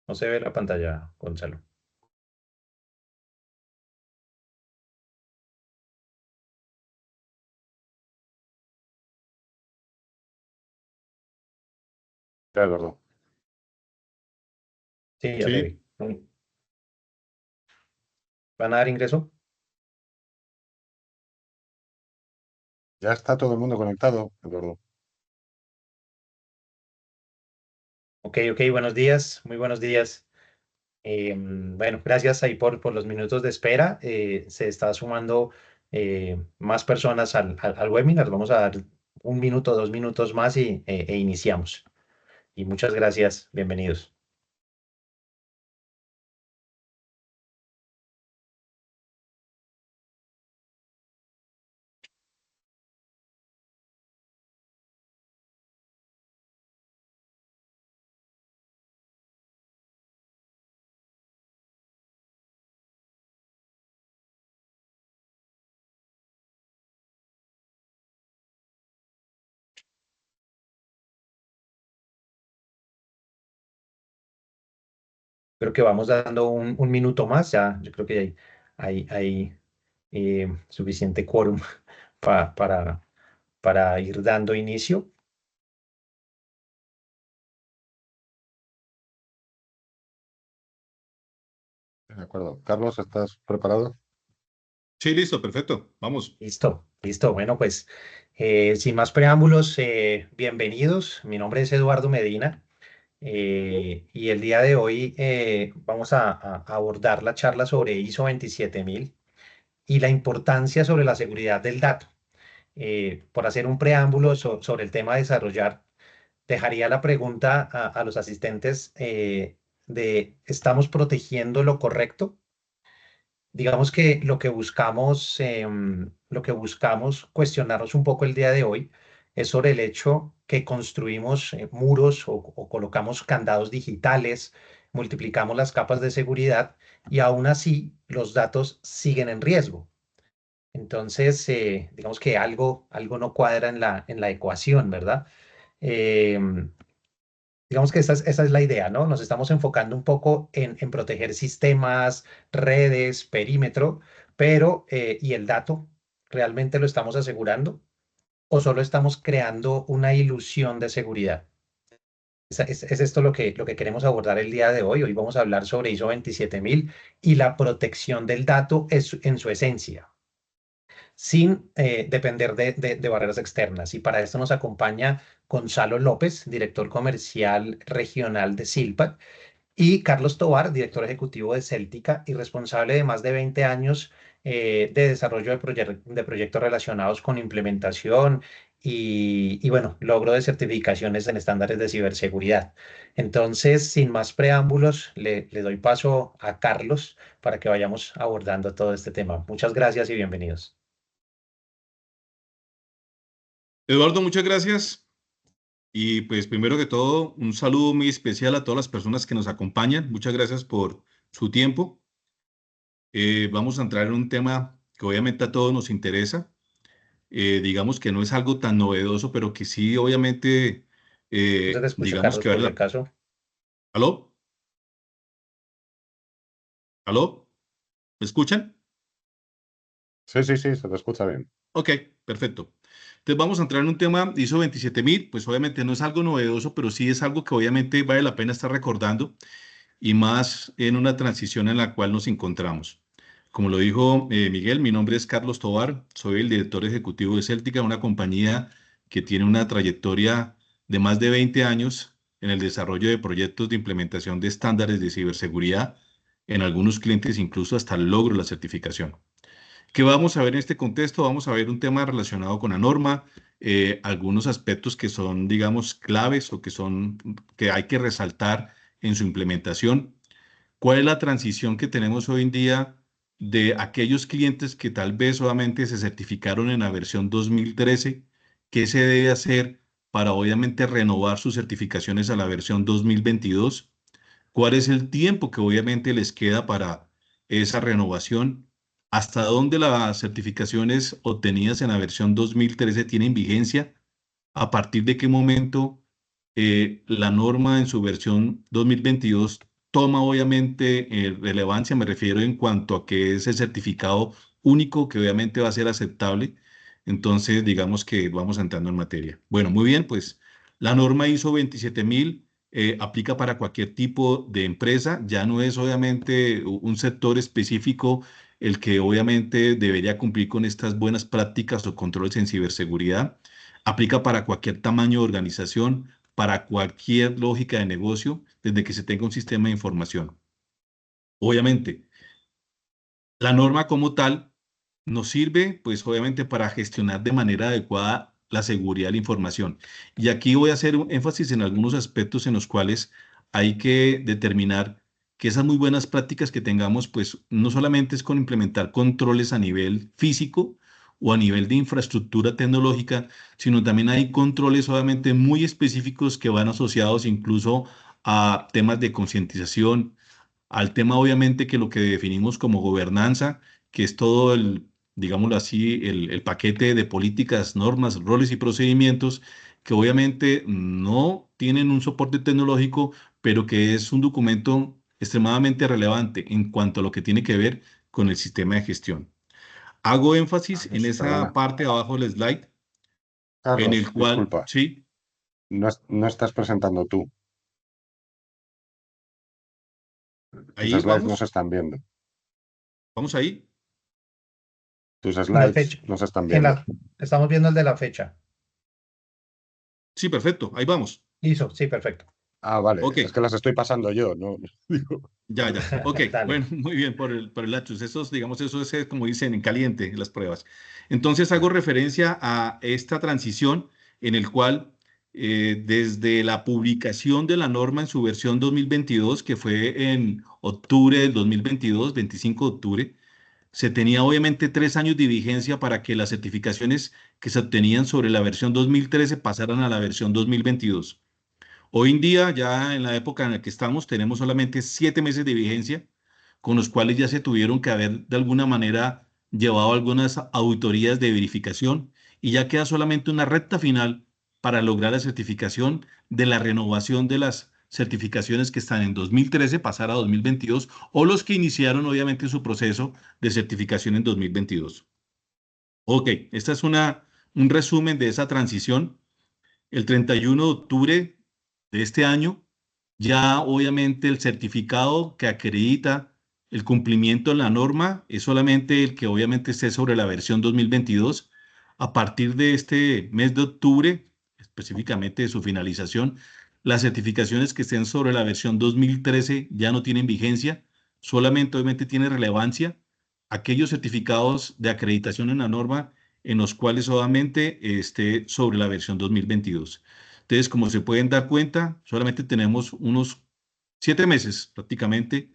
No se ve la pantalla, Gonzalo. Ya, Eduardo. Sí, ya te Sí, vi. ¿Van a dar ingreso? ya está todo el mundo conectado, Eduardo. Ok, ok, buenos días, muy buenos días. Bueno, gracias ahí por los minutos de espera. Se está sumando más personas al webinar. Vamos a dar un minuto, 2 minutos más e iniciamos. Y muchas gracias, bienvenidos. Creo que vamos dando un minuto más, ya yo creo que hay suficiente quórum pa- para, para ir dando inicio. De acuerdo. Carlos, ¿estás preparado? Sí, listo, perfecto. Vamos. Listo, listo. Bueno, pues sin más preámbulos, bienvenidos. Mi nombre es Eduardo Medina y el día de hoy vamos a abordar la charla sobre ISO 27000 y la importancia sobre la seguridad del dato. Por hacer un preámbulo sobre el tema a desarrollar, dejaría la pregunta a los asistentes de ¿estamos protegiendo lo correcto? Digamos que lo que buscamos cuestionarnos un poco el día de hoy es sobre el hecho que construimos muros o colocamos candados digitales, multiplicamos las capas de seguridad y aún así los datos siguen en riesgo. Entonces, digamos que algo no cuadra en la ecuación, ¿verdad? Em, Digamos que esa es la idea, ¿no? Nos estamos enfocando un poco en proteger sistemas, redes, perímetro, pero ¿y el dato? ¿Realmente lo estamos asegurando? ¿O solo estamos creando una ilusión de seguridad? Es esto lo que queremos abordar el día de hoy. Hoy vamos a hablar sobre ISO 27000 y la protección del dato en su esencia sin depender de barreras externas. Y para esto nos acompaña Gonzalo López, director comercial regional de Silpa, y Carlos Tovar, director ejecutivo de Celtica y responsable de más de 20 años de desarrollo de proyectos relacionados con implementación y, bueno, logro de certificaciones en estándares de ciberseguridad. Entonces, sin más preámbulos, le doy paso a Carlos para que vayamos abordando todo este tema. Muchas gracias y bienvenidos. Eduardo, muchas gracias. Y pues primero que todo, un saludo muy especial a todas las personas que nos acompañan. Muchas gracias por su tiempo. Vamos a entrar en un tema que obviamente a todos nos interesa. Digamos que no es algo tan novedoso, pero que sí, obviamente, No se te escucha, digamos Carlos, que por vale si la... acaso. ¿Aló? ¿Aló? ¿Me escuchan? Sí, sí, sí, se te escucha bien. Ok, perfecto. Entonces vamos a entrar en un tema ISO 27000, pues obviamente no es algo novedoso, pero sí es algo que obviamente vale la pena estar recordando y más en una transición en la cual nos encontramos. Como lo dijo Miguel, mi nombre es Carlos Tovar, soy el director ejecutivo de Celtica, una compañía que tiene una trayectoria de más de 20 años en el desarrollo de proyectos de implementación de estándares de ciberseguridad, en algunos clientes incluso hasta el logro de la certificación. ¿Qué vamos a ver en este contexto? Vamos a ver un tema relacionado con la norma, algunos aspectos que son, digamos, claves o que hay que resaltar en su implementación. ¿Cuál es la transición que tenemos hoy en día de aquellos clientes que tal vez solamente se certificaron en la versión 2013? ¿Qué se debe hacer para obviamente renovar sus certificaciones a la versión 2022? ¿Cuál es el tiempo que obviamente les queda para esa renovación? ¿Hasta dónde las certificaciones obtenidas en la versión 2013 tienen vigencia? ¿A partir de qué momento la norma en su versión 2022 toma obviamente relevancia, me refiero en cuanto a que es el certificado único que obviamente va a ser aceptable. Entonces, digamos que vamos entrando en materia. Bueno, muy bien, pues la norma ISO 27000 aplica para cualquier tipo de empresa, ya no es obviamente un sector específico el que obviamente debería cumplir con estas buenas prácticas o controles en ciberseguridad. Aplica para cualquier tamaño de organización, para cualquier lógica de negocio, desde que se tenga un sistema de información. Obviamente, la norma como tal nos sirve, pues obviamente, para gestionar de manera adecuada la seguridad de la información. Y aquí voy a hacer un énfasis en algunos aspectos en los cuales hay que determinar que esas muy buenas prácticas que tengamos, pues no solamente es con implementar controles a nivel físico o a nivel de infraestructura tecnológica, sino también hay controles obviamente muy específicos que van asociados incluso a temas de concientización, al tema obviamente que lo que definimos como gobernanza, que es todo el, digámoslo así, el paquete de políticas, normas, roles y procedimientos que obviamente no tienen un soporte tecnológico, pero que es un documento extremadamente relevante en cuanto a lo que tiene que ver con el sistema de gestión. Hago énfasis en Carlos, esa perdona. parte de abajo del slide, en Carlos, el cual, disculpa. sí, No estás presentando tú. Tus ahí slides no se vamos, están viendo. vamos ahí. Tus En la slides fecha, no se están en viendo. la, estamos viendo el de la fecha. Sí, perfecto, ahí vamos. Listo, sí, perfecto. Ah, vale. Ok. Es que las estoy pasando yo, ¿no? Digo, Ya, ya. Ok, Dale. bueno, muy bien por el lapsus. Esos, digamos, eso es como dicen en caliente las pruebas. Entonces hago referencia a esta transición en el cual desde la publicación de la norma en su versión 2022, que fue en octubre del 2022, 25 de octubre, se tenía obviamente 3 años de vigencia para que las certificaciones que se obtenían sobre la versión 2013 pasaran a la versión 2022. Hoy en día, ya en la época en la que estamos, tenemos solamente 7 meses de vigencia, con los cuales ya se tuvieron que haber de alguna manera llevado algunas auditorías de verificación y ya queda solamente una recta final para lograr la certificación de la renovación de las certificaciones que están en 2013 pasar a 2022 o los que iniciaron obviamente su proceso de certificación en 2022. Ok, esta es un resumen de esa transición. El 31 de octubre de este año, ya obviamente el certificado que acredita el cumplimiento de la norma es solamente el que obviamente esté sobre la versión 2022. A partir de este mes de octubre, específicamente de su finalización, las certificaciones que estén sobre la versión 2013 ya no tienen vigencia, solamente obviamente tiene relevancia aquellos certificados de acreditación en la norma en los cuales solamente esté sobre la versión 2022. Entonces, como se pueden dar cuenta, solamente tenemos unos 7 meses prácticamente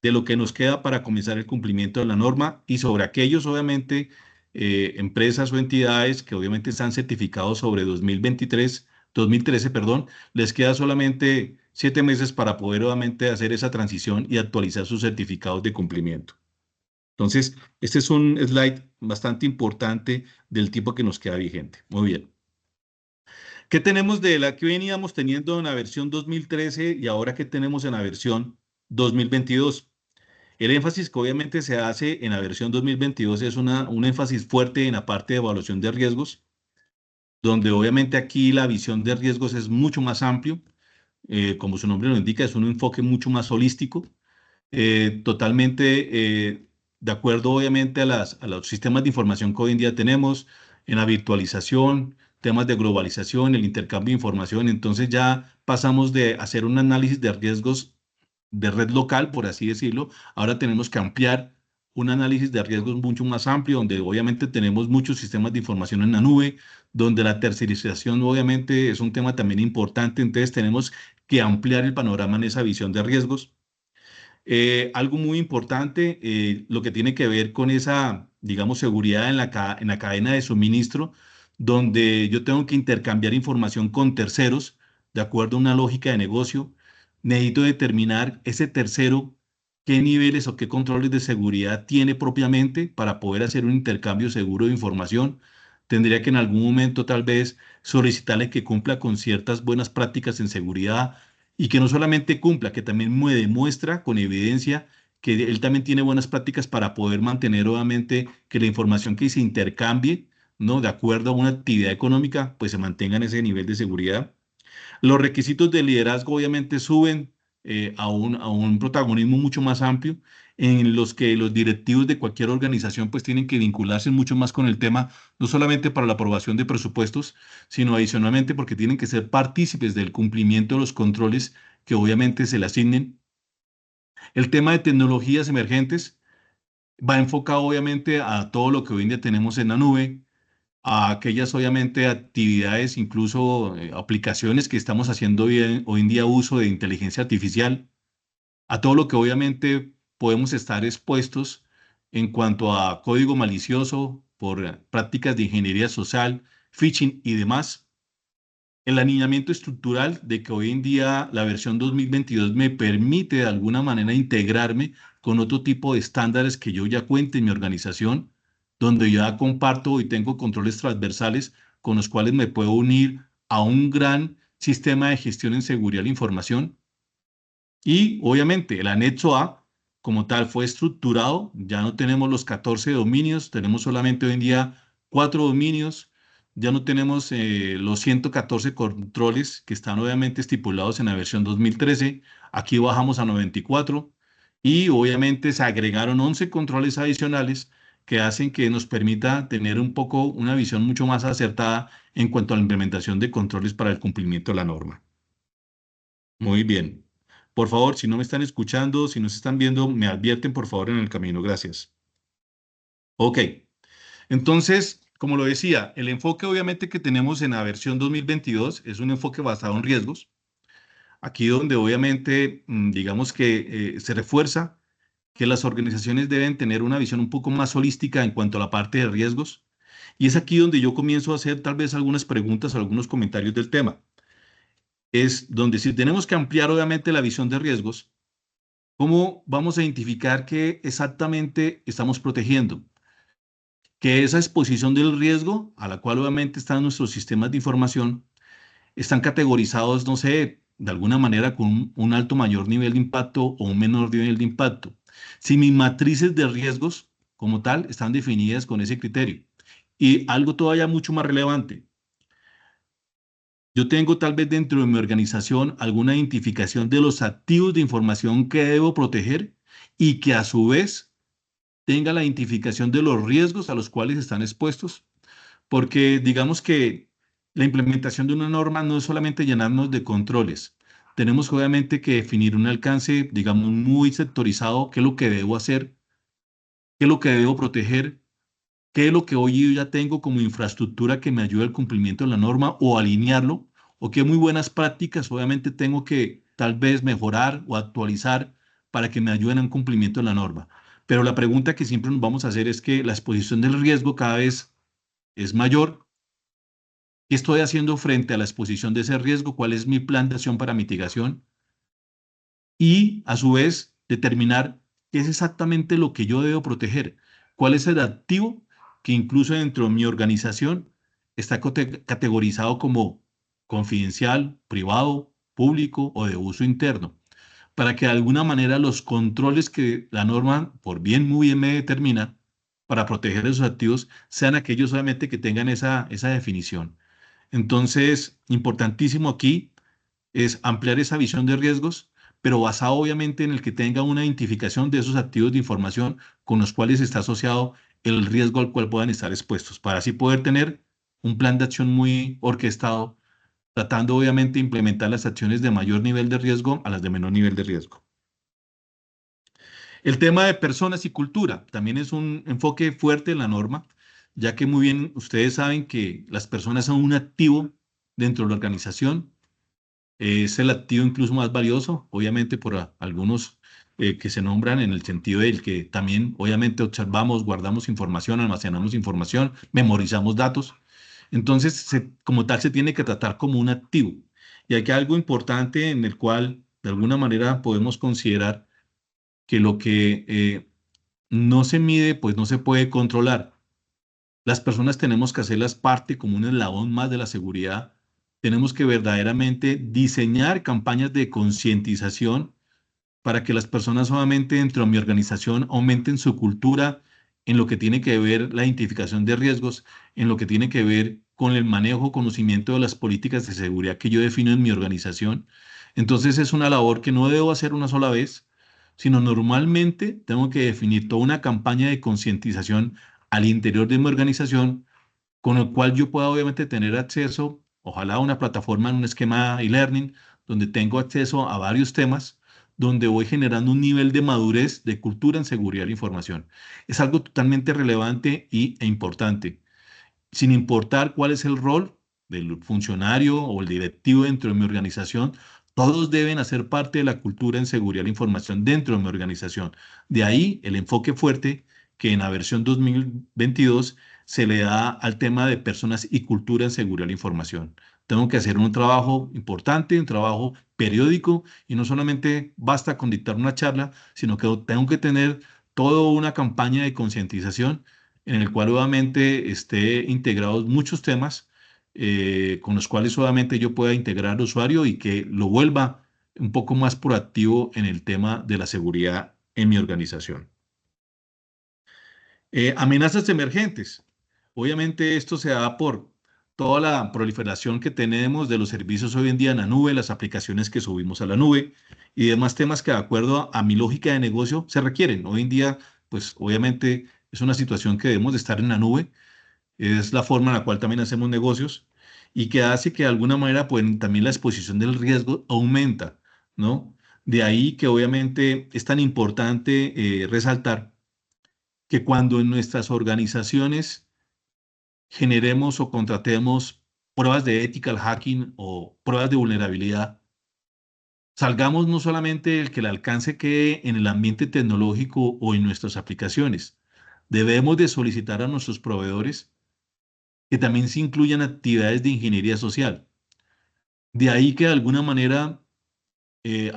de lo que nos queda para comenzar el cumplimiento de la norma y sobre aquellos, obviamente, empresas o entidades que obviamente están certificados sobre 2013, perdón, les queda solamente 7 meses para poder obviamente hacer esa transición y actualizar sus certificados de cumplimiento. Entonces, este es un slide bastante importante del tipo que nos queda vigente. Muy bien. ¿Qué tenemos de la que veníamos teniendo en la versión 2013 y ahora qué tenemos en la versión 2022? El énfasis que obviamente se hace en la versión 2022 es un énfasis fuerte en la parte de evaluación de riesgos, donde obviamente aquí la visión de riesgos es mucho más amplio. Como su nombre lo indica, es un enfoque mucho más holístico, totalmente de acuerdo obviamente a los sistemas de información que hoy en día tenemos, en la virtualización, temas de globalización, el intercambio de información. Entonces ya pasamos de hacer un análisis de riesgos de red local, por así decirlo. Ahora tenemos que ampliar un análisis de riesgos mucho más amplio, donde obviamente tenemos muchos sistemas de información en la nube, donde la tercerización obviamente es un tema también importante. Entonces tenemos que ampliar el panorama en esa visión de riesgos. Algo muy importante, lo que tiene que ver con esa, digamos, seguridad en la cadena de suministro, donde yo tengo que intercambiar información con terceros, de acuerdo a una lógica de negocio. Necesito determinar ese tercero qué niveles o qué controles de seguridad tiene propiamente para poder hacer un intercambio seguro de información. Tendría que en algún momento tal vez solicitarle que cumpla con ciertas buenas prácticas en seguridad, y que no solamente cumpla, que también me demuestra con evidencia que él también tiene buenas prácticas para poder mantener obviamente que la información que se intercambie, ¿no? De acuerdo a una actividad económica, pues se mantenga en ese nivel de seguridad. Los requisitos de liderazgo obviamente suben a un protagonismo mucho más amplio, en los que los directivos de cualquier organización pues tienen que vincularse mucho más con el tema, no solamente para la aprobación de presupuestos, sino adicionalmente porque tienen que ser partícipes del cumplimiento de los controles que obviamente se le asignen. El tema de tecnologías emergentes va enfocado obviamente a todo lo que hoy en día tenemos en la nube, a aquellas obviamente actividades, incluso aplicaciones que estamos haciendo hoy en día uso de inteligencia artificial, a todo lo que obviamente podemos estar expuestos en cuanto a código malicioso por prácticas de ingeniería social, phishing y demás. El alineamiento estructural de que hoy en día la versión 2022 me permite de alguna manera integrarme con otro tipo de estándares que yo ya cuente en mi organización, donde ya comparto y tengo controles transversales con los cuales me puedo unir a un gran sistema de gestión en seguridad de la información. Y obviamente el anexo A como tal fue estructurado, ya no tenemos los 14 dominios, tenemos solamente hoy en día 4 dominios, ya no tenemos los 114 controles que están obviamente estipulados en la versión 2013, aquí bajamos a 94 y obviamente se agregaron 11 controles adicionales que hacen que nos permita tener un poco una visión mucho más acertada en cuanto a la implementación de controles para el cumplimiento de la norma. Muy bien. Por favor, si no me están escuchando, si no se están viendo, me advierten por favor en el camino. Gracias. Ok. Entonces, como lo decía, el enfoque obviamente que tenemos en la versión 2022 es un enfoque basado en riesgos. Aquí donde obviamente, digamos que se refuerza que las organizaciones deben tener una visión un poco más holística en cuanto a la parte de riesgos. Y es aquí donde yo comienzo a hacer tal vez algunas preguntas o algunos comentarios del tema. Es donde si tenemos que ampliar obviamente la visión de riesgos, ¿cómo vamos a identificar qué exactamente estamos protegiendo? Que esa exposición del riesgo, a la cual obviamente están nuestros sistemas de información, están categorizados, no sé, de alguna manera con un alto mayor nivel de impacto o un menor nivel de impacto. Si mis matrices de riesgos como tal están definidas con ese criterio. Y algo todavía mucho más relevante, yo tengo tal vez dentro de mi organización alguna identificación de los activos de información que debo proteger y que a su vez tenga la identificación de los riesgos a los cuales están expuestos, porque digamos que la implementación de una norma no es solamente llenarnos de controles. Tenemos obviamente que definir un alcance, digamos, muy sectorizado, qué es lo que debo hacer, qué es lo que debo proteger, qué es lo que hoy yo ya tengo como infraestructura que me ayude al cumplimiento de la norma o alinearlo, o qué muy buenas prácticas obviamente tengo que tal vez mejorar o actualizar para que me ayuden al cumplimiento de la norma. Pero la pregunta que siempre nos vamos a hacer es que la exposición del riesgo cada vez es mayor. ¿Qué estoy haciendo frente a la exposición de ese riesgo? ¿Cuál es mi plan de acción para mitigación? Y a su vez determinar qué es exactamente lo que yo debo proteger, cuál es el activo que incluso dentro de mi organización está categorizado como confidencial, privado, público o de uso interno, para que de alguna manera los controles que la norma, por bien muy bien me determina, para proteger esos activos, sean aquellos solamente que tengan esa definición. Entonces, importantísimo aquí es ampliar esa visión de riesgos, pero basado obviamente en el que tenga una identificación de esos activos de información con los cuales está asociado el riesgo al cual puedan estar expuestos, para así poder tener un plan de acción muy orquestado, tratando obviamente de implementar las acciones de mayor nivel de riesgo a las de menor nivel de riesgo. El tema de personas y cultura también es un enfoque fuerte en la norma, ya que muy bien ustedes saben que las personas son un activo dentro de la organización. Es el activo incluso más valioso, obviamente por algunos que se nombran en el sentido del que también obviamente observamos, guardamos información, almacenamos información, memorizamos datos. Entonces, como tal, se tiene que tratar como un activo. Y aquí hay algo importante en el cual, de alguna manera, podemos considerar que lo que no se mide, pues no se puede controlar. Las personas tenemos que hacerlas parte como un eslabón más de la seguridad tenemos que verdaderamente diseñar campañas de concientización para que las personas solamente dentro de mi organización aumenten su cultura en lo que tiene que ver la identificación de riesgos, en lo que tiene que ver con el manejo, conocimiento de las políticas de seguridad que yo defino en mi organización. Entonces es una labor que no debo hacer una sola vez, sino normalmente tengo que definir toda una campaña de concientización al interior de mi organización, con el cual yo pueda obviamente tener acceso, ojalá a una plataforma en un esquema e-learning, donde tengo acceso a varios temas, donde voy generando un nivel de madurez, de cultura en seguridad de la información. Es algo totalmente relevante e importante, sin importar cuál es el rol del funcionario o el directivo dentro de mi organización. Todos deben hacer parte de la cultura en seguridad de la información dentro de mi organización. De ahí el enfoque fuerte que en la versión 2022 se le da al tema de personas y cultura en seguridad de la información. Tengo que hacer un trabajo importante, un trabajo periódico, y no solamente basta con dictar una charla, sino que tengo que tener toda una campaña de concientización en el cual obviamente esté integrados muchos temas, con los cuales obviamente yo pueda integrar al usuario y que lo vuelva un poco más proactivo en el tema de la seguridad en mi organización. Amenazas emergentes. Obviamente esto se da por toda la proliferación que tenemos de los servicios hoy en día en la nube, las aplicaciones que subimos a la nube y demás temas que de acuerdo a mi lógica de negocio se requieren. Hoy en día, pues obviamente es una situación que debemos de estar en la nube, es la forma en la cual también hacemos negocios y que hace que de alguna manera pues, también la exposición del riesgo aumenta, ¿no? De ahí que obviamente es tan importante resaltar que cuando en nuestras organizaciones generemos o contratemos pruebas de ethical hacking o pruebas de vulnerabilidad, salgamos no solamente el que el alcance quede en el ambiente tecnológico o en nuestras aplicaciones, debemos de solicitar a nuestros proveedores que también se incluyan actividades de ingeniería social. De ahí que de alguna manera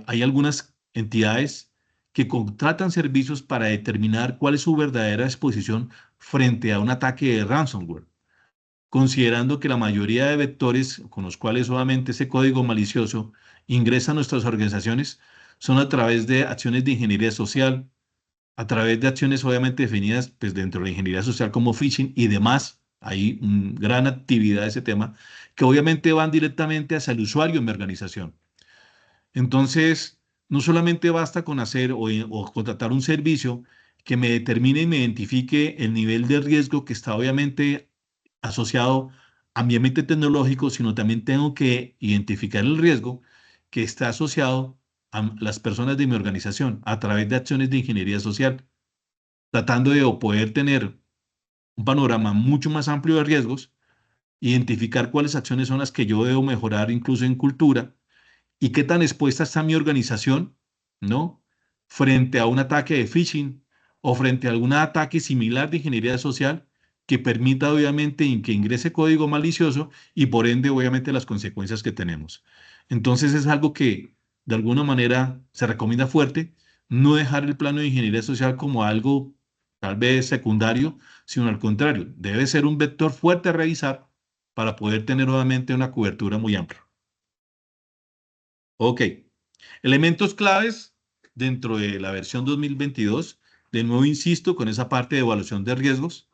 hay algunas entidades que contratan servicios para determinar cuál es su verdadera exposición frente a un ataque de ransomware, considerando que la mayoría de vectores con los cuales obviamente ese código malicioso ingresa a nuestras organizaciones son a través de acciones de ingeniería social, a través de acciones obviamente definidas pues, dentro de la ingeniería social como phishing y demás. Hay una gran actividad de ese tema que obviamente van directamente hacia el usuario en mi organización. Entonces, no solamente basta con hacer o contratar un servicio que me determine y me identifique el nivel de riesgo que está obviamente asociado a mi ambiente tecnológico, sino también tengo que identificar el riesgo que está asociado a las personas de mi organización a través de acciones de ingeniería social, tratando de poder tener un panorama mucho más amplio de riesgos, identificar cuáles acciones son las que yo debo mejorar incluso en cultura y qué tan expuesta está mi organización, ¿no? Frente a un ataque de phishing o frente a algún ataque similar de ingeniería social que permita obviamente que ingrese código malicioso y por ende obviamente las consecuencias que tenemos. Entonces es algo que de alguna manera se recomienda fuerte, no dejar el plano de ingeniería social como algo tal vez secundario, sino al contrario, debe ser un vector fuerte a revisar para poder tener obviamente una cobertura muy amplia. Ok, elementos claves dentro de la versión 2022. De nuevo insisto con esa parte de evaluación de riesgos,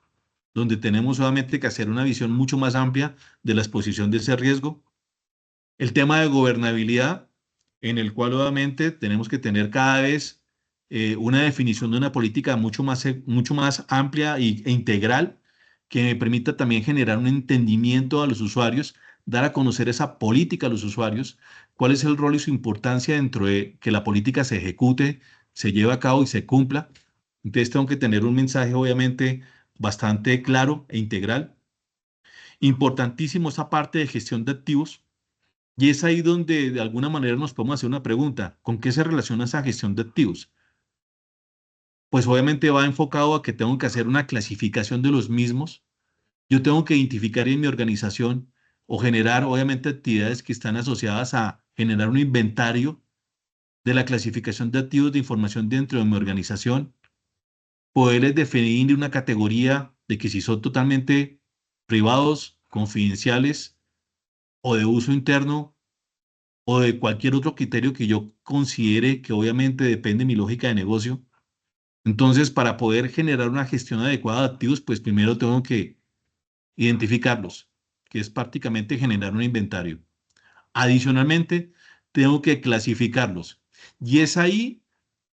donde tenemos solamente que hacer una visión mucho más amplia de la exposición de ese riesgo. El tema de gobernabilidad, en el cual obviamente tenemos que tener cada vez una definición de una política mucho más amplia e integral que me permita también generar un entendimiento a los usuarios, dar a conocer esa política a los usuarios, cuál es el rol y su importancia dentro de que la política se ejecute, se lleve a cabo y se cumpla. Entonces tengo que tener un mensaje obviamente bastante claro e integral. Importantísimo esa parte de gestión de activos, y es ahí donde de alguna manera nos podemos hacer una pregunta: ¿con qué se relaciona esa gestión de activos? Pues obviamente va enfocado a que tengo que hacer una clasificación de los mismos. Yo tengo que identificar en mi organización o generar obviamente actividades que están asociadas a generar un inventario de la clasificación de activos de información dentro de mi organización, poderles definir una categoría de que si son totalmente privados, confidenciales, o de uso interno o de cualquier otro criterio que yo considere que obviamente depende de mi lógica de negocio. Entonces, para poder generar una gestión adecuada de activos, pues primero tengo que identificarlos, que es prácticamente generar un inventario. Adicionalmente, tengo que clasificarlos. Y es ahí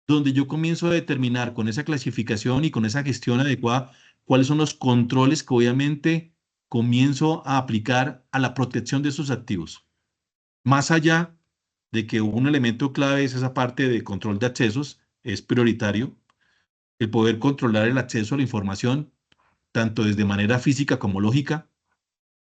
donde yo comienzo a determinar con esa clasificación y con esa gestión adecuada cuáles son los controles que obviamente comienzo a aplicar a la protección de esos activos. Más allá de que un elemento clave es esa parte de control de accesos, es prioritario el poder controlar el acceso a la información, tanto desde manera física como lógica.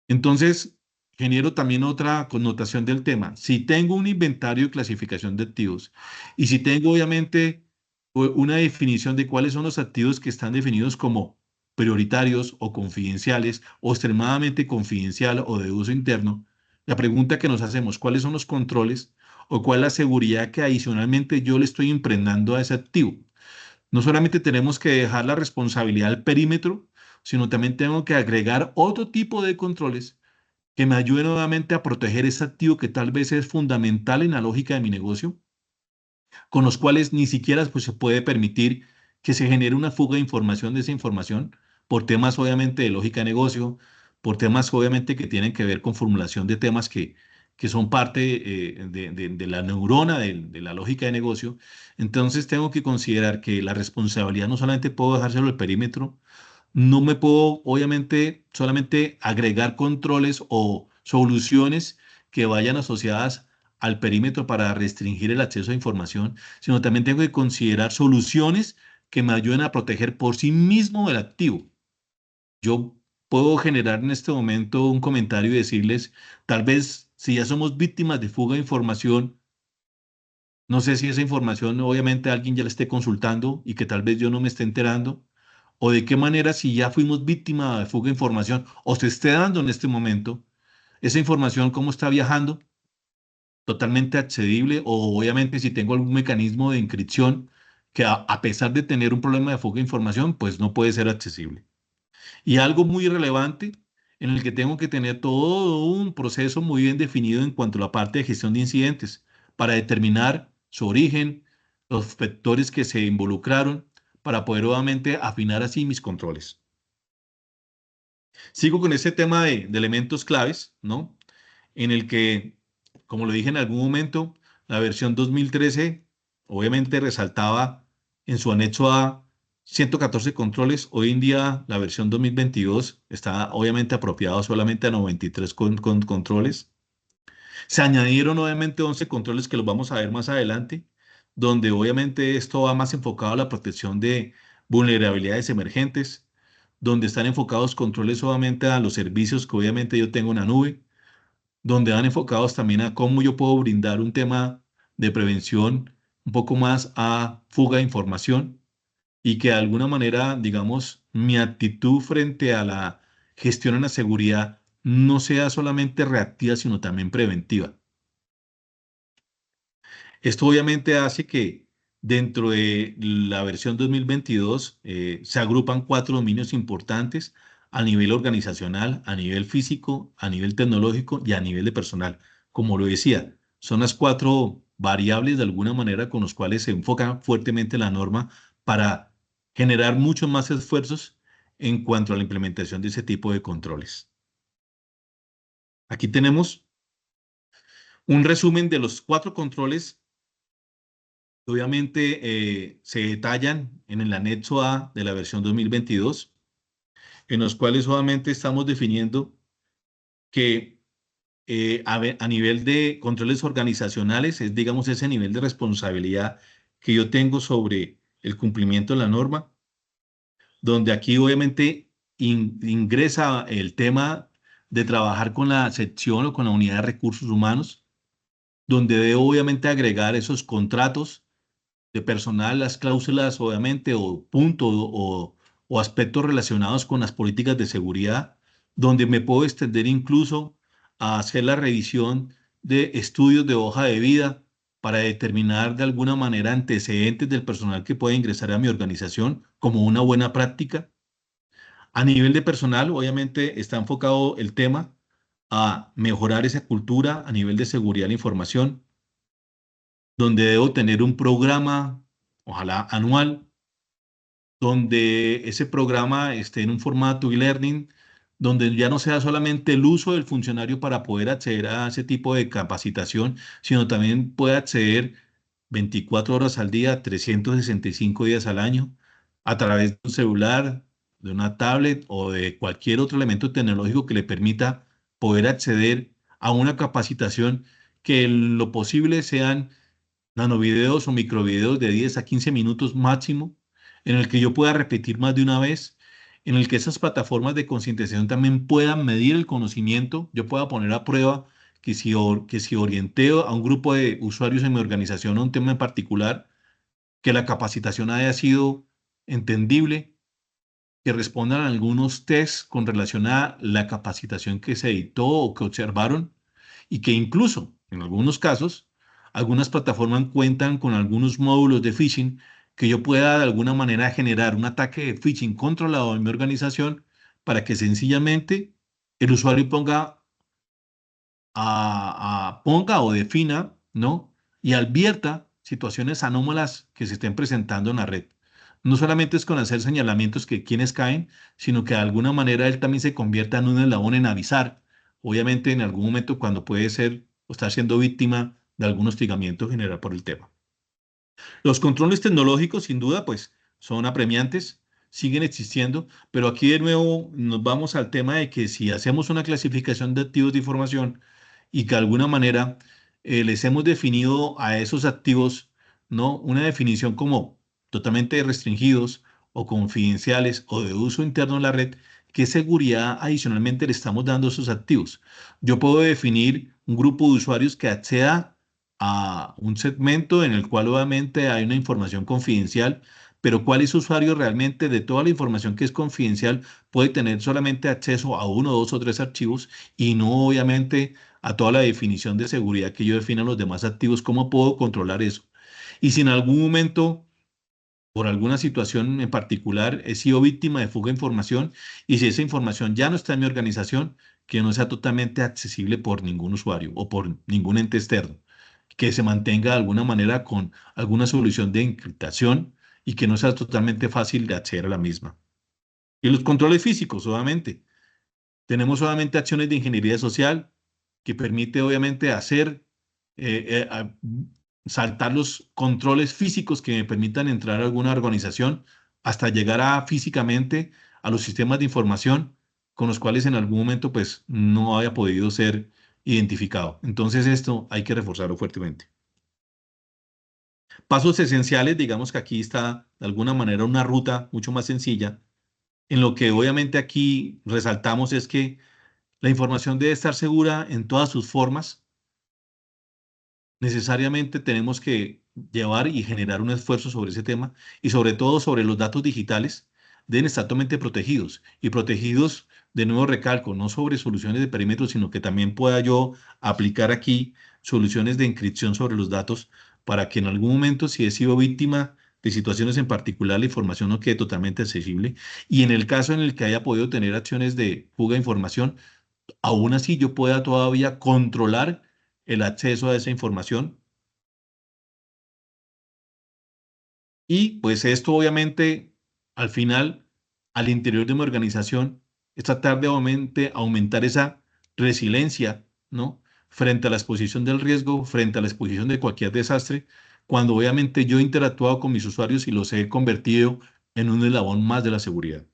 Entonces, genero también otra connotación del tema. Si tengo un inventario de clasificación de activos y si tengo obviamente una definición de cuáles son los activos que están definidos como prioritarios o confidenciales o extremadamente confidencial o de uso interno, la pregunta que nos hacemos, ¿cuáles son los controles o cuál es la seguridad que adicionalmente yo le estoy impregnando a ese activo? No solamente tenemos que dejar la responsabilidad al perímetro, sino también tengo que agregar otro tipo de controles que me ayuden nuevamente a proteger ese activo que tal vez es fundamental en la lógica de mi negocio, con los cuales ni siquiera pues, se puede permitir que se genere una fuga de información de esa información, por temas obviamente de lógica de negocio, por temas obviamente que tienen que ver con formulación de temas que son parte de la neurona de la lógica de negocio. Entonces tengo que considerar que la responsabilidad no solamente puedo dejárselo al perímetro, no me puedo, obviamente, solamente agregar controles o soluciones que vayan asociadas al perímetro para restringir el acceso a información, sino también tengo que considerar soluciones que me ayuden a proteger por sí mismo el activo. Yo puedo generar en este momento un comentario y decirles, tal vez si ya somos víctimas de fuga de información, no sé si esa información obviamente alguien ya la esté consultando y que tal vez yo no me esté enterando, o de qué manera si ya fuimos víctimas de fuga de información o se esté dando en este momento, esa información cómo está viajando, totalmente accedible o obviamente si tengo algún mecanismo de encripción que a pesar de tener un problema de fuga de información, pues no puede ser accesible. Y algo muy relevante en el que tengo que tener todo un proceso muy bien definido en cuanto a la parte de gestión de incidentes para determinar su origen, los factores que se involucraron, para poder obviamente afinar así mis controles. Sigo con ese tema de elementos claves, ¿no? En el que, como lo dije en algún momento, la versión 2013 obviamente resaltaba en su anexo a 114 controles. Hoy en día la versión 2022 está obviamente apropiada solamente a 93 controles. Se añadieron obviamente 11 controles que los vamos a ver más adelante, donde obviamente esto va más enfocado a la protección de vulnerabilidades emergentes, donde están enfocados controles solamente a los servicios que obviamente yo tengo en la nube, donde van enfocados también a cómo yo puedo brindar un tema de prevención un poco más a fuga de información y que de alguna manera, digamos, mi actitud frente a la gestión en la seguridad no sea solamente reactiva, sino también preventiva. Esto obviamente hace que dentro de la versión 2022 se agrupan 4 dominios importantes a nivel organizacional, a nivel físico, a nivel tecnológico y a nivel de personal. Como lo decía, son las 4 variables de alguna manera con las cuales se enfoca fuertemente la norma para generar muchos más esfuerzos en cuanto a la implementación de ese tipo de controles. Aquí tenemos un resumen de los 4 controles. Obviamente se detallan en el anexo A de la versión 2022, en los cuales obviamente estamos definiendo que a nivel de controles organizacionales es, digamos, ese nivel de responsabilidad que yo tengo sobre el cumplimiento de la norma, donde aquí obviamente ingresa el tema de trabajar con la sección o con la unidad de recursos humanos, donde debo obviamente agregar esos contratos de personal, las cláusulas, obviamente, o puntos o aspectos relacionados con las políticas de seguridad, donde me puedo extender incluso a hacer la revisión de estudios de hoja de vida para determinar de alguna manera antecedentes del personal que puede ingresar a mi organización como una buena práctica. A nivel de personal, obviamente, está enfocado el tema a mejorar esa cultura a nivel de seguridad de la información, donde debo tener un programa, ojalá anual, donde ese programa esté en un formato e-learning, donde ya no sea solamente el uso del funcionario para poder acceder a ese tipo de capacitación, sino también pueda acceder 24 horas al día, 365 días al año, a través de un celular, de una tablet o de cualquier otro elemento tecnológico que le permita poder acceder a una capacitación que en lo posible sean nanovideos o microvideos de 10 a 15 minutos máximo, en el que yo pueda repetir más de una vez, en el que esas plataformas de concientización también puedan medir el conocimiento, yo pueda poner a prueba que si orienteo a un grupo de usuarios en mi organización a un tema en particular, que la capacitación haya sido entendible, que respondan a algunos tests con relación a la capacitación que se editó o que observaron y que incluso, en algunos casos, algunas plataformas cuentan con algunos módulos de phishing que yo pueda de alguna manera generar un ataque de phishing controlado en mi organización para que sencillamente el usuario ponga o defina, ¿no? Y advierta situaciones anómalas que se estén presentando en la red. No solamente es con hacer señalamientos que quienes caen, sino que de alguna manera él también se convierta en un eslabón en avisar, obviamente en algún momento cuando puede ser o estar siendo víctima de algún hostigamiento general por el tema. Los controles tecnológicos, sin duda, pues son apremiantes, siguen existiendo, pero aquí de nuevo nos vamos al tema de que si hacemos una clasificación de activos de información y que de alguna manera les hemos definido a esos activos, ¿no? Una definición como totalmente restringidos o confidenciales o de uso interno de la red, ¿qué seguridad adicionalmente le estamos dando a esos activos? Yo puedo definir un grupo de usuarios que acceda a un segmento en el cual obviamente hay una información confidencial, pero cuál es usuario realmente de toda la información que es confidencial puede tener solamente acceso a uno, dos o tres archivos y no obviamente a toda la definición de seguridad que yo defina los demás activos. ¿Cómo puedo controlar eso? Y si en algún momento, por alguna situación en particular, he sido víctima de fuga de información y si esa información ya no está en mi organización, que no sea totalmente accesible por ningún usuario o por ningún ente externo, que se mantenga de alguna manera con alguna solución de encriptación y que no sea totalmente fácil de acceder a la misma. Y los controles físicos, obviamente. Tenemos solamente acciones de ingeniería social que permite obviamente hacer, saltar los controles físicos que me permitan entrar a alguna organización hasta llegar a físicamente a los sistemas de información con los cuales en algún momento pues no haya podido ser identificado. Entonces esto hay que reforzarlo fuertemente. Pasos esenciales, digamos que aquí está de alguna manera una ruta mucho más sencilla. En lo que obviamente aquí resaltamos es que la información debe estar segura en todas sus formas. Necesariamente tenemos que llevar y generar un esfuerzo sobre ese tema y sobre todo sobre los datos digitales. Deben estar totalmente protegidos y protegidos, de nuevo recalco, no sobre soluciones de perímetro, sino que también pueda yo aplicar aquí soluciones de encripción sobre los datos para que en algún momento, si he sido víctima de situaciones en particular, la información no quede totalmente accesible. Y en el caso en el que haya podido tener acciones de fuga de información, aún así yo pueda todavía controlar el acceso a esa información. Y pues esto obviamente al final, al interior de mi organización, es tratar de aumentar esa resiliencia, ¿no? Frente a la exposición del riesgo, frente a la exposición de cualquier desastre, cuando obviamente yo he interactuado con mis usuarios y los he convertido en un eslabón más de la seguridad.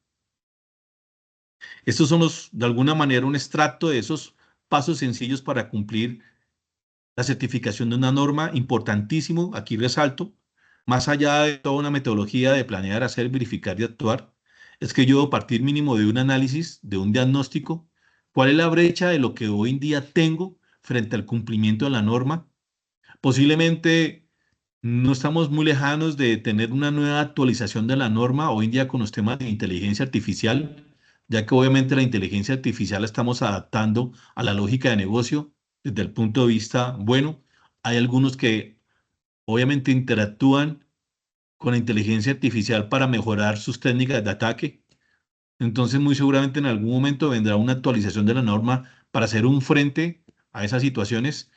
Estos son de alguna manera, un extracto de esos pasos sencillos para cumplir la certificación de una norma, importantísimo, aquí resalto, más allá de toda una metodología de planear, hacer, verificar y actuar, es que yo debo partir mínimo de un análisis, de un diagnóstico, cuál es la brecha de lo que hoy en día tengo frente al cumplimiento de la norma. Posiblemente no estamos muy lejanos de tener una nueva actualización de la norma hoy en día con los temas de inteligencia artificial, ya que obviamente la inteligencia artificial la estamos adaptando a la lógica de negocio desde el punto de vista bueno. Hay algunos que obviamente interactúan con la inteligencia artificial para mejorar sus técnicas de ataque. Entonces, muy seguramente en algún momento vendrá una actualización de la norma para hacer un frente a esas situaciones,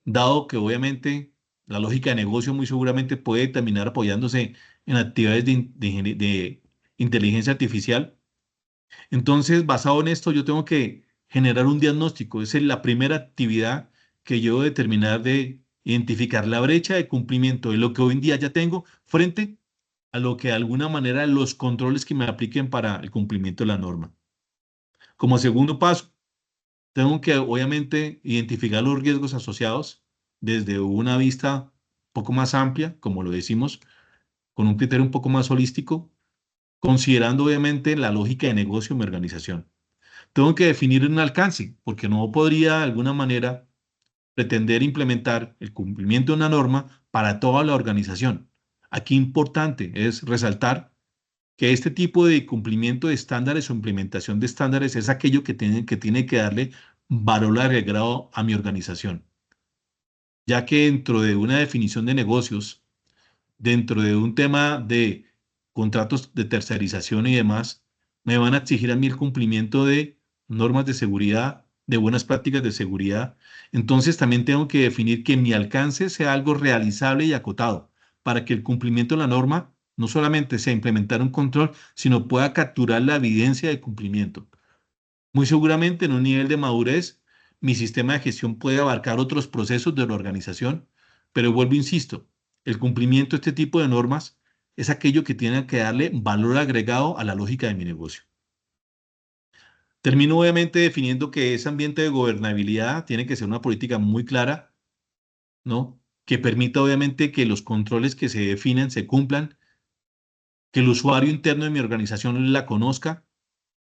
dado que obviamente la lógica de negocio muy seguramente puede terminar apoyándose en actividades de inteligencia artificial. Entonces, basado en esto, yo tengo que generar un diagnóstico. Esa es la primera actividad que yo debo determinar de identificar la brecha de cumplimiento de lo que hoy en día ya tengo frente a lo que de alguna manera los controles que me apliquen para el cumplimiento de la norma. Como segundo paso, tengo que obviamente identificar los riesgos asociados desde una vista un poco más amplia, como lo decimos, con un criterio un poco más holístico, considerando obviamente la lógica de negocio de mi organización. Tengo que definir un alcance, porque no podría de alguna manera pretender implementar el cumplimiento de una norma para toda la organización. Aquí importante es resaltar que este tipo de cumplimiento de estándares o implementación de estándares es aquello que tiene que darle valor agregado a mi organización, ya que dentro de una definición de negocios, dentro de un tema de contratos de tercerización y demás, me van a exigir a mí el cumplimiento de normas de seguridad, de buenas prácticas de seguridad. Entonces también tengo que definir que mi alcance sea algo realizable y acotado para que el cumplimiento de la norma no solamente sea implementar un control, sino pueda capturar la evidencia de cumplimiento. Muy seguramente en un nivel de madurez, mi sistema de gestión puede abarcar otros procesos de la organización, pero vuelvo, insisto, el cumplimiento de este tipo de normas es aquello que tiene que darle valor agregado a la lógica de mi negocio. Termino obviamente definiendo que ese ambiente de gobernabilidad tiene que ser una política muy clara, ¿no? Que permita obviamente que los controles que se definen se cumplan, que el usuario interno de mi organización la conozca,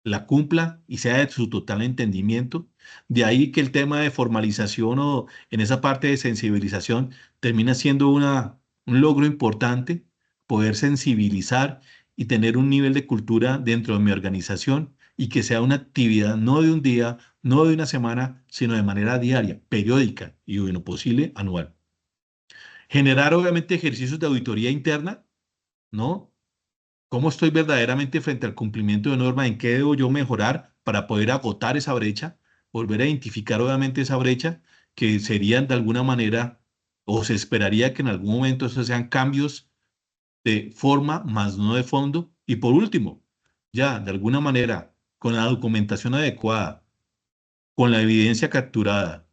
la cumpla y sea de su total entendimiento. De ahí que el tema de formalización o en esa parte de sensibilización termina siendo un logro importante, poder sensibilizar y tener un nivel de cultura dentro de mi organización y que sea una actividad no de un día, no de una semana, sino de manera diaria, periódica y, en lo posible, anual. Generar, obviamente, ejercicios de auditoría interna, ¿no? ¿Cómo estoy verdaderamente frente al cumplimiento de norma? ¿En qué debo yo mejorar para poder agotar esa brecha? Volver a identificar obviamente esa brecha, que serían de alguna manera, o se esperaría que en algún momento esos sean cambios de forma, más no de fondo. Y por último, ya de alguna manera, con la documentación adecuada, con la evidencia capturada,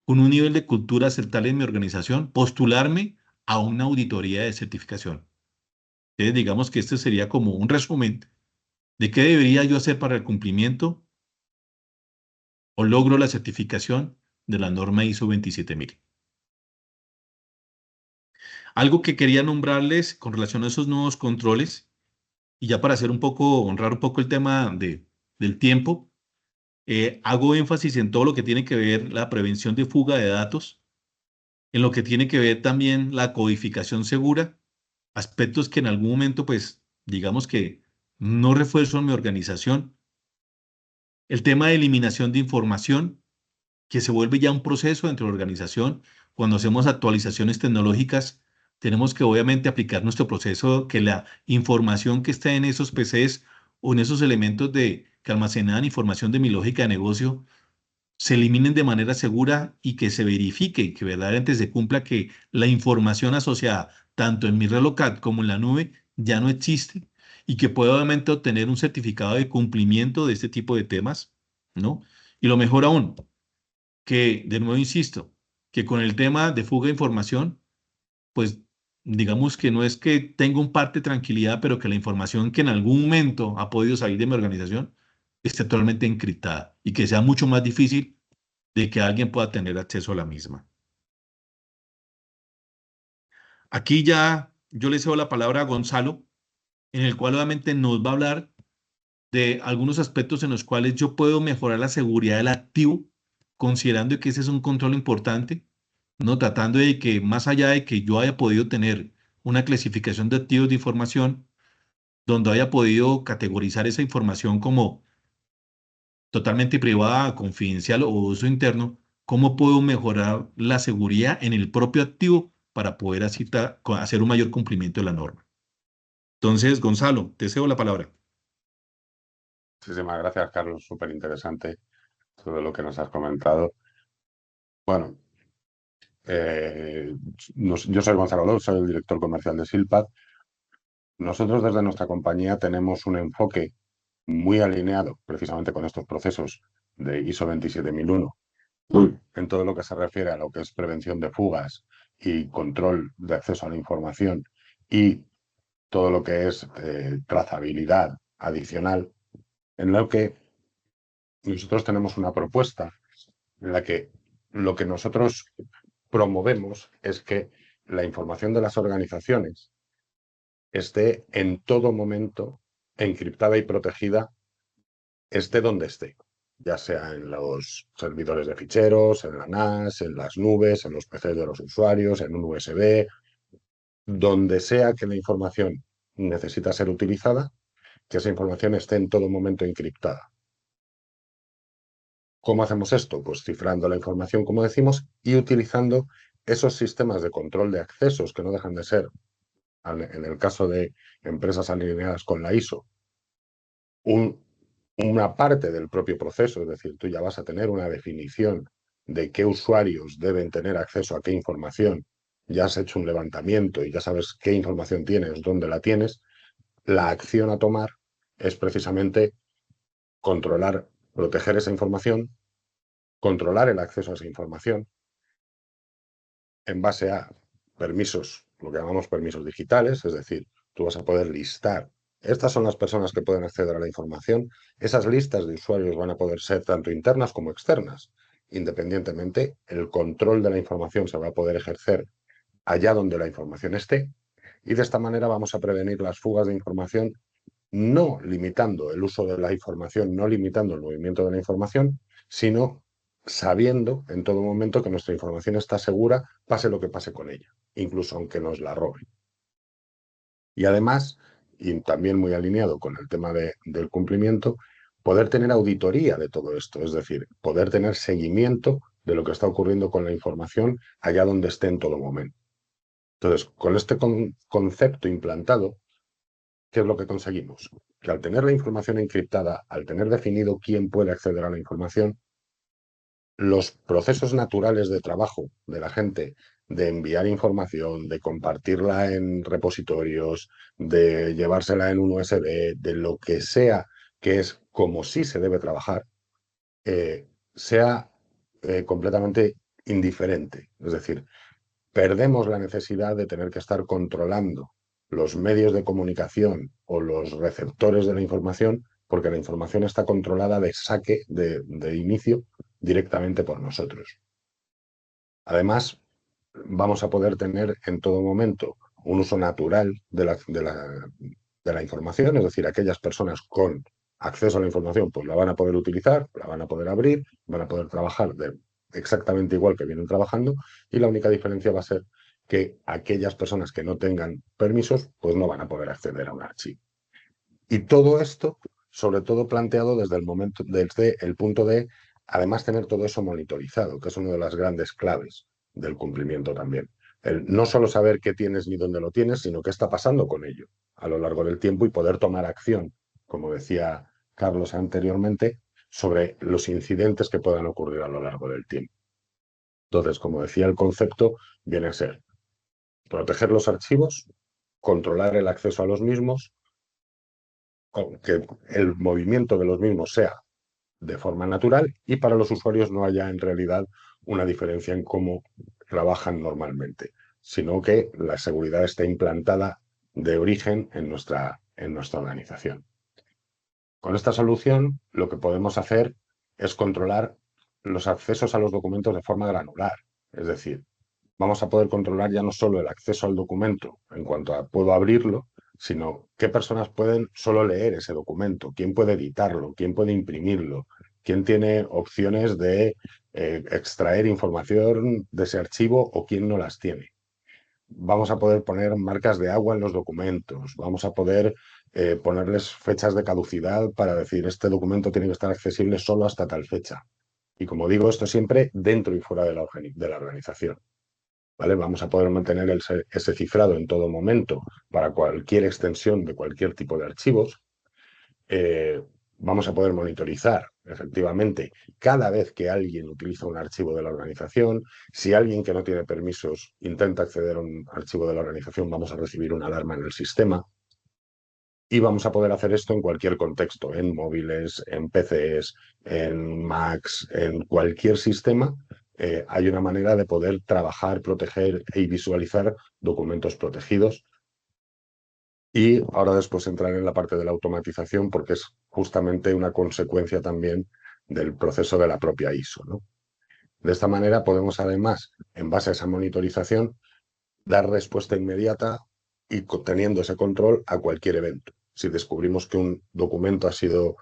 con un nivel de cultura aceptable en mi organización, postularme a una auditoría de certificación. Entonces, digamos que este sería como un resumen de qué debería yo hacer para el cumplimiento o logro la certificación de la norma ISO 27000. Algo que quería nombrarles con relación a esos nuevos controles, y ya para hacer un poco, honrar un poco el tema del tiempo, hago énfasis en todo lo que tiene que ver la prevención de fuga de datos, en lo que tiene que ver también la codificación segura, aspectos que en algún momento, pues, digamos que no refuerzo en mi organización. El tema de eliminación de información, que se vuelve ya un proceso dentro de la organización. Cuando hacemos actualizaciones tecnológicas, tenemos que obviamente aplicar nuestro proceso, que la información que está en esos PCs o en esos elementos que almacenan información de mi lógica de negocio se eliminen de manera segura y que se verifique que verdaderamente se cumpla que la información asociada tanto en mi red local como en la nube ya no existe y que pueda obviamente obtener un certificado de cumplimiento de este tipo de temas, ¿no? Y lo mejor aún, que, de nuevo insisto, que con el tema de fuga de información, pues digamos que no es que tenga un parte de tranquilidad, pero que la información que en algún momento ha podido salir de mi organización esté totalmente encriptada y que sea mucho más difícil de que alguien pueda tener acceso a la misma. Aquí ya yo le cedo la palabra a Gonzalo, en el cual obviamente nos va a hablar de algunos aspectos en los cuales yo puedo mejorar la seguridad del activo, considerando que ese es un control importante, ¿no? Tratando de que más allá de que yo haya podido tener una clasificación de activos de información, donde haya podido categorizar esa información como totalmente privada, confidencial o uso interno, ¿cómo puedo mejorar la seguridad en el propio activo para poder así hacer un mayor cumplimiento de la norma? Entonces, Gonzalo, te cedo la palabra. Muchísimas gracias, Carlos. Súper interesante. Todo lo que nos has comentado. Bueno, yo soy Gonzalo López, soy el director comercial de Silpad. Nosotros desde nuestra compañía tenemos un enfoque muy alineado precisamente con estos procesos de ISO 27001 en todo lo que se refiere a lo que es prevención de fugas y control de acceso a la información y todo lo que es trazabilidad adicional, en lo que nosotros tenemos una propuesta en la que lo que nosotros promovemos es que la información de las organizaciones esté en todo momento encriptada y protegida, esté donde esté, ya sea en los servidores de ficheros, en la NAS, en las nubes, en los PCs de los usuarios, en un USB, donde sea que la información necesita ser utilizada, que esa información esté en todo momento encriptada. ¿Cómo hacemos esto? Pues cifrando la información, como decimos, y utilizando esos sistemas de control de accesos que no dejan de ser, en el caso de empresas alineadas con la ISO, una parte del propio proceso, es decir, tú ya vas a tener una definición de qué usuarios deben tener acceso a qué información, ya has hecho un levantamiento y ya sabes qué información tienes, dónde la tienes, la acción a tomar es precisamente controlar, proteger esa información, controlar el acceso a esa información en base a permisos, lo que llamamos permisos digitales, es decir, tú vas a poder listar. Estas son las personas que pueden acceder a la información. Esas listas de usuarios van a poder ser tanto internas como externas. Independientemente, el control de la información se va a poder ejercer allá donde la información esté y de esta manera vamos a prevenir las fugas de información, no limitando el uso de la información, no limitando el movimiento de la información, sino sabiendo en todo momento que nuestra información está segura, pase lo que pase con ella, incluso aunque nos la roben. Y además, y también muy alineado con el tema del cumplimiento, poder tener auditoría de todo esto, es decir, poder tener seguimiento de lo que está ocurriendo con la información allá donde esté en todo momento. Entonces, con este concepto implantado, ¿qué es lo que conseguimos? Que al tener la información encriptada, al tener definido quién puede acceder a la información, los procesos naturales de trabajo de la gente, de enviar información, de compartirla en repositorios, de llevársela en un USB, de lo que sea, que es como sí se debe trabajar, sea completamente indiferente. Es decir, perdemos la necesidad de tener que estar controlando los medios de comunicación o los receptores de la información, porque la información está controlada de saque, de inicio, directamente por nosotros. Además, vamos a poder tener en todo momento un uso natural de la información, es decir, aquellas personas con acceso a la información pues la van a poder utilizar, la van a poder abrir, van a poder trabajar exactamente igual que vienen trabajando y la única diferencia va a ser que aquellas personas que no tengan permisos pues no van a poder acceder a un archivo. Y todo esto, sobre todo planteado desde el punto de, además, tener todo eso monitorizado, que es una de las grandes claves del cumplimiento también. El no solo saber qué tienes ni dónde lo tienes, sino qué está pasando con ello a lo largo del tiempo y poder tomar acción, como decía Carlos anteriormente, sobre los incidentes que puedan ocurrir a lo largo del tiempo. Entonces, como decía, el concepto viene a ser proteger los archivos, controlar el acceso a los mismos, que el movimiento de los mismos sea de forma natural y para los usuarios no haya en realidad una diferencia en cómo trabajan normalmente, sino que la seguridad está implantada de origen en nuestra organización. Con esta solución, lo que podemos hacer es controlar los accesos a los documentos de forma granular. Es decir, vamos a poder controlar ya no solo el acceso al documento en cuanto a puedo abrirlo, sino qué personas pueden solo leer ese documento, quién puede editarlo, quién puede imprimirlo, quién tiene opciones de extraer información de ese archivo o quién no las tiene. Vamos a poder poner marcas de agua en los documentos, vamos a poder ponerles fechas de caducidad para decir este documento tiene que estar accesible solo hasta tal fecha. Y como digo, esto siempre dentro y fuera de la organización. ¿Vale? Vamos a poder mantener ese cifrado en todo momento para cualquier extensión de cualquier tipo de archivos. Vamos a poder monitorizar efectivamente cada vez que alguien utiliza un archivo de la organización. Si alguien que no tiene permisos intenta acceder a un archivo de la organización, vamos a recibir una alarma en el sistema. Y vamos a poder hacer esto en cualquier contexto, en móviles, en PCs, en Macs, en cualquier sistema. Hay una manera de poder trabajar, proteger y visualizar documentos protegidos. Y ahora después entrar en la parte de la automatización, porque es justamente una consecuencia también del proceso de la propia ISO, ¿no? De esta manera podemos además, en base a esa monitorización, dar respuesta inmediata y teniendo ese control a cualquier evento. Si descubrimos que un documento ha sido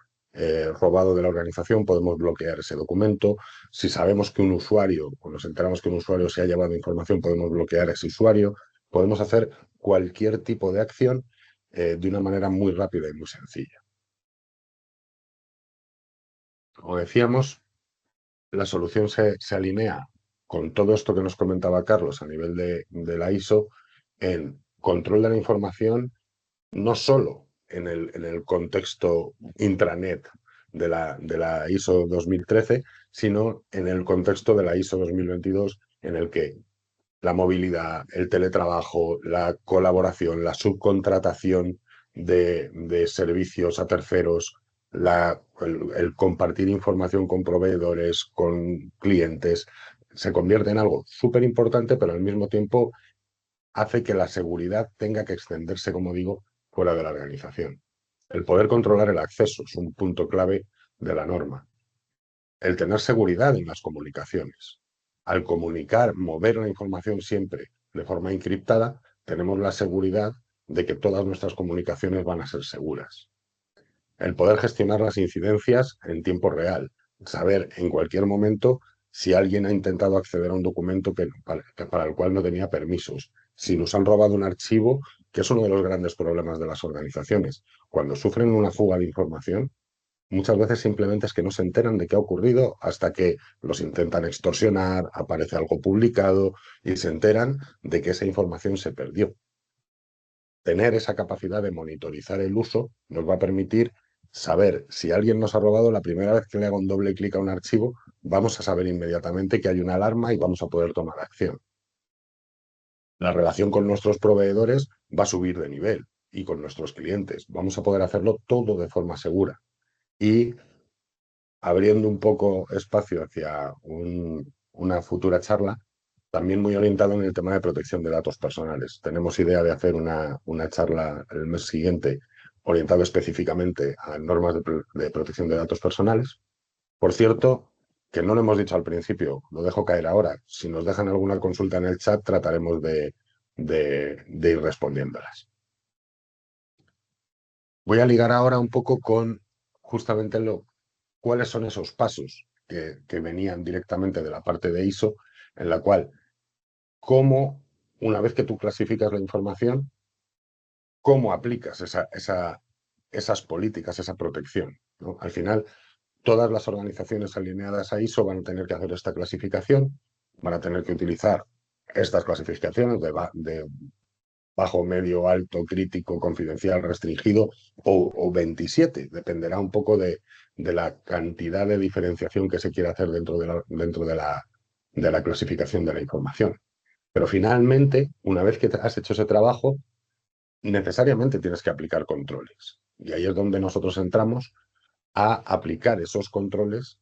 robado de la organización, podemos bloquear ese documento. Si sabemos que un usuario, o nos enteramos que un usuario se ha llevado información, podemos bloquear a ese usuario. Podemos hacer cualquier tipo de acción de una manera muy rápida y muy sencilla. Como decíamos, la solución se alinea con todo esto que nos comentaba Carlos a nivel de la ISO en control de la información, no solo en el contexto intranet de la ISO 2013, sino en el contexto de la ISO 2022, en el que la movilidad, el teletrabajo, la colaboración, la subcontratación de servicios a terceros, el compartir información con proveedores, con clientes, se convierte en algo súper importante, pero al mismo tiempo hace que la seguridad tenga que extenderse, como digo, fuera de la organización. El poder controlar el acceso es un punto clave de la norma. El tener seguridad en las comunicaciones. Al comunicar, mover la información siempre de forma encriptada, tenemos la seguridad de que todas nuestras comunicaciones van a ser seguras. El poder gestionar las incidencias en tiempo real. Saber en cualquier momento si alguien ha intentado acceder a un documento que para el cual no tenía permisos, si nos han robado un archivo, que es uno de los grandes problemas de las organizaciones. Cuando sufren una fuga de información, muchas veces simplemente es que no se enteran de qué ha ocurrido hasta que los intentan extorsionar, aparece algo publicado y se enteran de que esa información se perdió. Tener esa capacidad de monitorizar el uso nos va a permitir saber si alguien nos ha robado. La primera vez que le haga un doble clic a un archivo, vamos a saber inmediatamente que hay una alarma y vamos a poder tomar acción. La relación con nuestros proveedores va a subir de nivel y con nuestros clientes. Vamos a poder hacerlo todo de forma segura. Y abriendo un poco espacio hacia una futura charla, también muy orientado en el tema de protección de datos personales. Tenemos idea de hacer una charla el mes siguiente orientado específicamente a normas de protección de datos personales. Por cierto, que no lo hemos dicho al principio, lo dejo caer ahora. Si nos dejan alguna consulta en el chat, trataremos de ir respondiéndolas. Voy a ligar ahora un poco con justamente cuáles son esos pasos que venían directamente de la parte de ISO, en la cual, cómo, una vez que tú clasificas la información, cómo aplicas esas políticas, esa protección, ¿no? Al final, todas las organizaciones alineadas a ISO van a tener que hacer esta clasificación, van a tener que utilizar estas clasificaciones de bajo, medio, alto, crítico, confidencial, restringido o 27. Dependerá un poco de la cantidad de diferenciación que se quiera hacer dentro de la clasificación de la información. Pero finalmente, una vez que has hecho ese trabajo, necesariamente tienes que aplicar controles. Y ahí es donde nosotros entramos a aplicar esos controles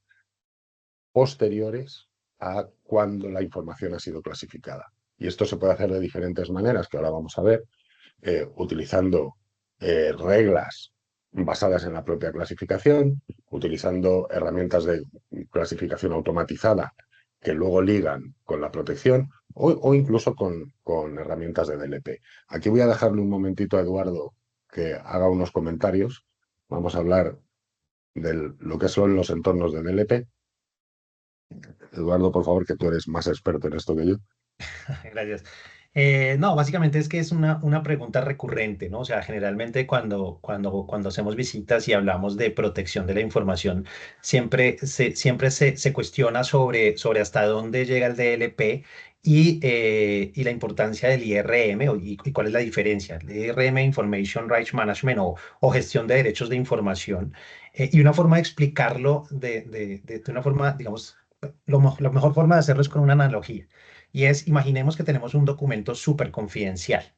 posteriores a cuando la información ha sido clasificada. Y esto se puede hacer de diferentes maneras, que ahora vamos a ver, utilizando reglas basadas en la propia clasificación, utilizando herramientas de clasificación automatizada que luego ligan con la protección o incluso con herramientas de DLP. Aquí voy a dejarle un momentito a Eduardo que haga unos comentarios. Vamos a hablar de lo que son los entornos de DLP. Eduardo, por favor, que tú eres más experto en esto que yo. Gracias. No, básicamente es que es una pregunta recurrente, ¿no? O sea, generalmente cuando hacemos visitas y hablamos de protección de la información, siempre se cuestiona sobre hasta dónde llega el DLP y la importancia del IRM y cuál es la diferencia. El IRM, Information Rights Management o gestión de derechos de información. Y una forma de explicarlo de una forma, digamos, la mejor forma de hacerlo es con una analogía. Y es, imaginemos que tenemos un documento súper confidencial.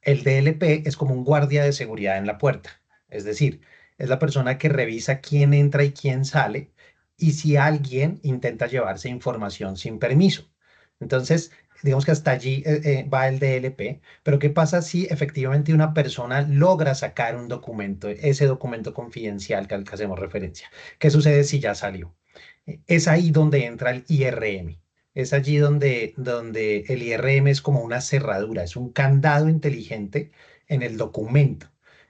El DLP es como un guardia de seguridad en la puerta, es decir, es la persona que revisa quién entra y quién sale y si alguien intenta llevarse información sin permiso. Entonces, digamos que hasta allí va el DLP, pero ¿qué pasa si efectivamente una persona logra sacar un documento, ese documento confidencial al que hacemos referencia? ¿Qué sucede si ya salió? Es ahí donde entra el IRM. Es allí donde el IRM es como una cerradura, es un candado inteligente en el documento.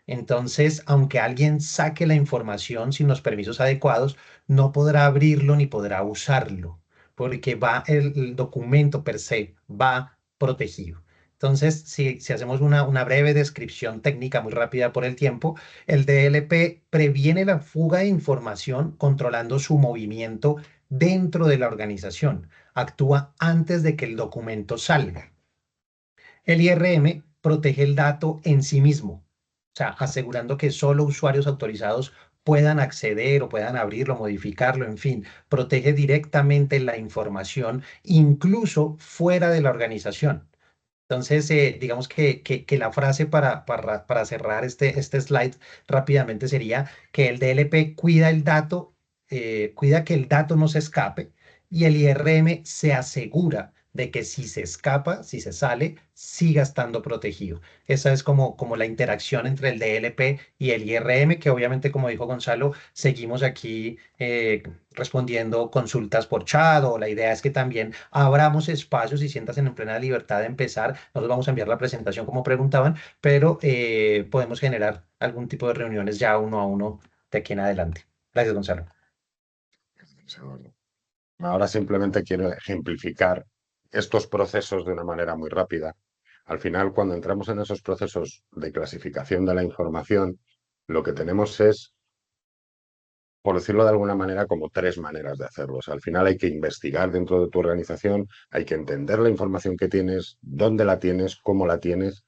Entonces, aunque alguien saque la información sin los permisos adecuados, no podrá abrirlo ni podrá usarlo, porque el documento per se va protegido. Entonces, si hacemos una breve descripción técnica muy rápida por el tiempo, el DLP previene la fuga de información controlando su movimiento dentro de la organización. Actúa antes de que el documento salga. El IRM protege el dato en sí mismo, o sea, asegurando que solo usuarios autorizados puedan acceder o puedan abrirlo, modificarlo, en fin, protege directamente la información, incluso fuera de la organización. Entonces, digamos que la frase para cerrar este slide rápidamente sería que el DLP cuida el dato, cuida que el dato no se escape y el IRM se asegura de que si se escapa, si se sale, siga estando protegido. Esa es como la interacción entre el DLP y el IRM, que obviamente, como dijo Gonzalo, seguimos aquí respondiendo consultas por chat o la idea es que también abramos espacios y sientas en plena libertad de empezar. Nosotros vamos a enviar la presentación como preguntaban, pero podemos generar algún tipo de reuniones ya uno a uno de aquí en adelante. Gracias, Gonzalo. Seguro. Ahora simplemente quiero ejemplificar estos procesos de una manera muy rápida. Al final, cuando entramos en esos procesos de clasificación de la información, lo que tenemos es, por decirlo de alguna manera, como tres maneras de hacerlo. O sea, al final hay que investigar dentro de tu organización, hay que entender la información que tienes, dónde la tienes, cómo la tienes,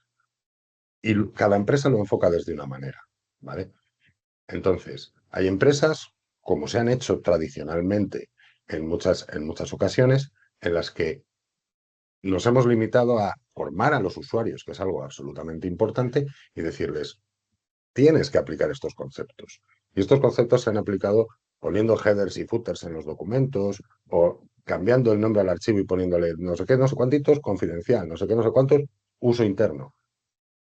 y cada empresa lo enfoca desde una manera, ¿vale? Entonces, hay empresas, como se han hecho tradicionalmente en muchas ocasiones, en las que nos hemos limitado a formar a los usuarios, que es algo absolutamente importante, y decirles, tienes que aplicar estos conceptos. Y estos conceptos se han aplicado poniendo headers y footers en los documentos o cambiando el nombre al archivo y poniéndole no sé qué, no sé cuántitos, confidencial, no sé qué, no sé cuántos, uso interno.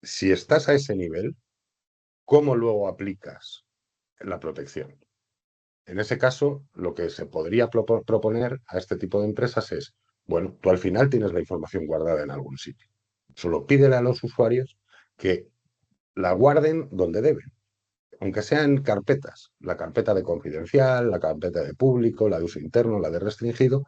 Si estás a ese nivel, ¿cómo luego aplicas la protección? En ese caso, lo que se podría proponer a este tipo de empresas es, bueno, tú al final tienes la información guardada en algún sitio. Solo pídele a los usuarios que la guarden donde deben, aunque sea en carpetas. La carpeta de confidencial, la carpeta de público, la de uso interno, la de restringido.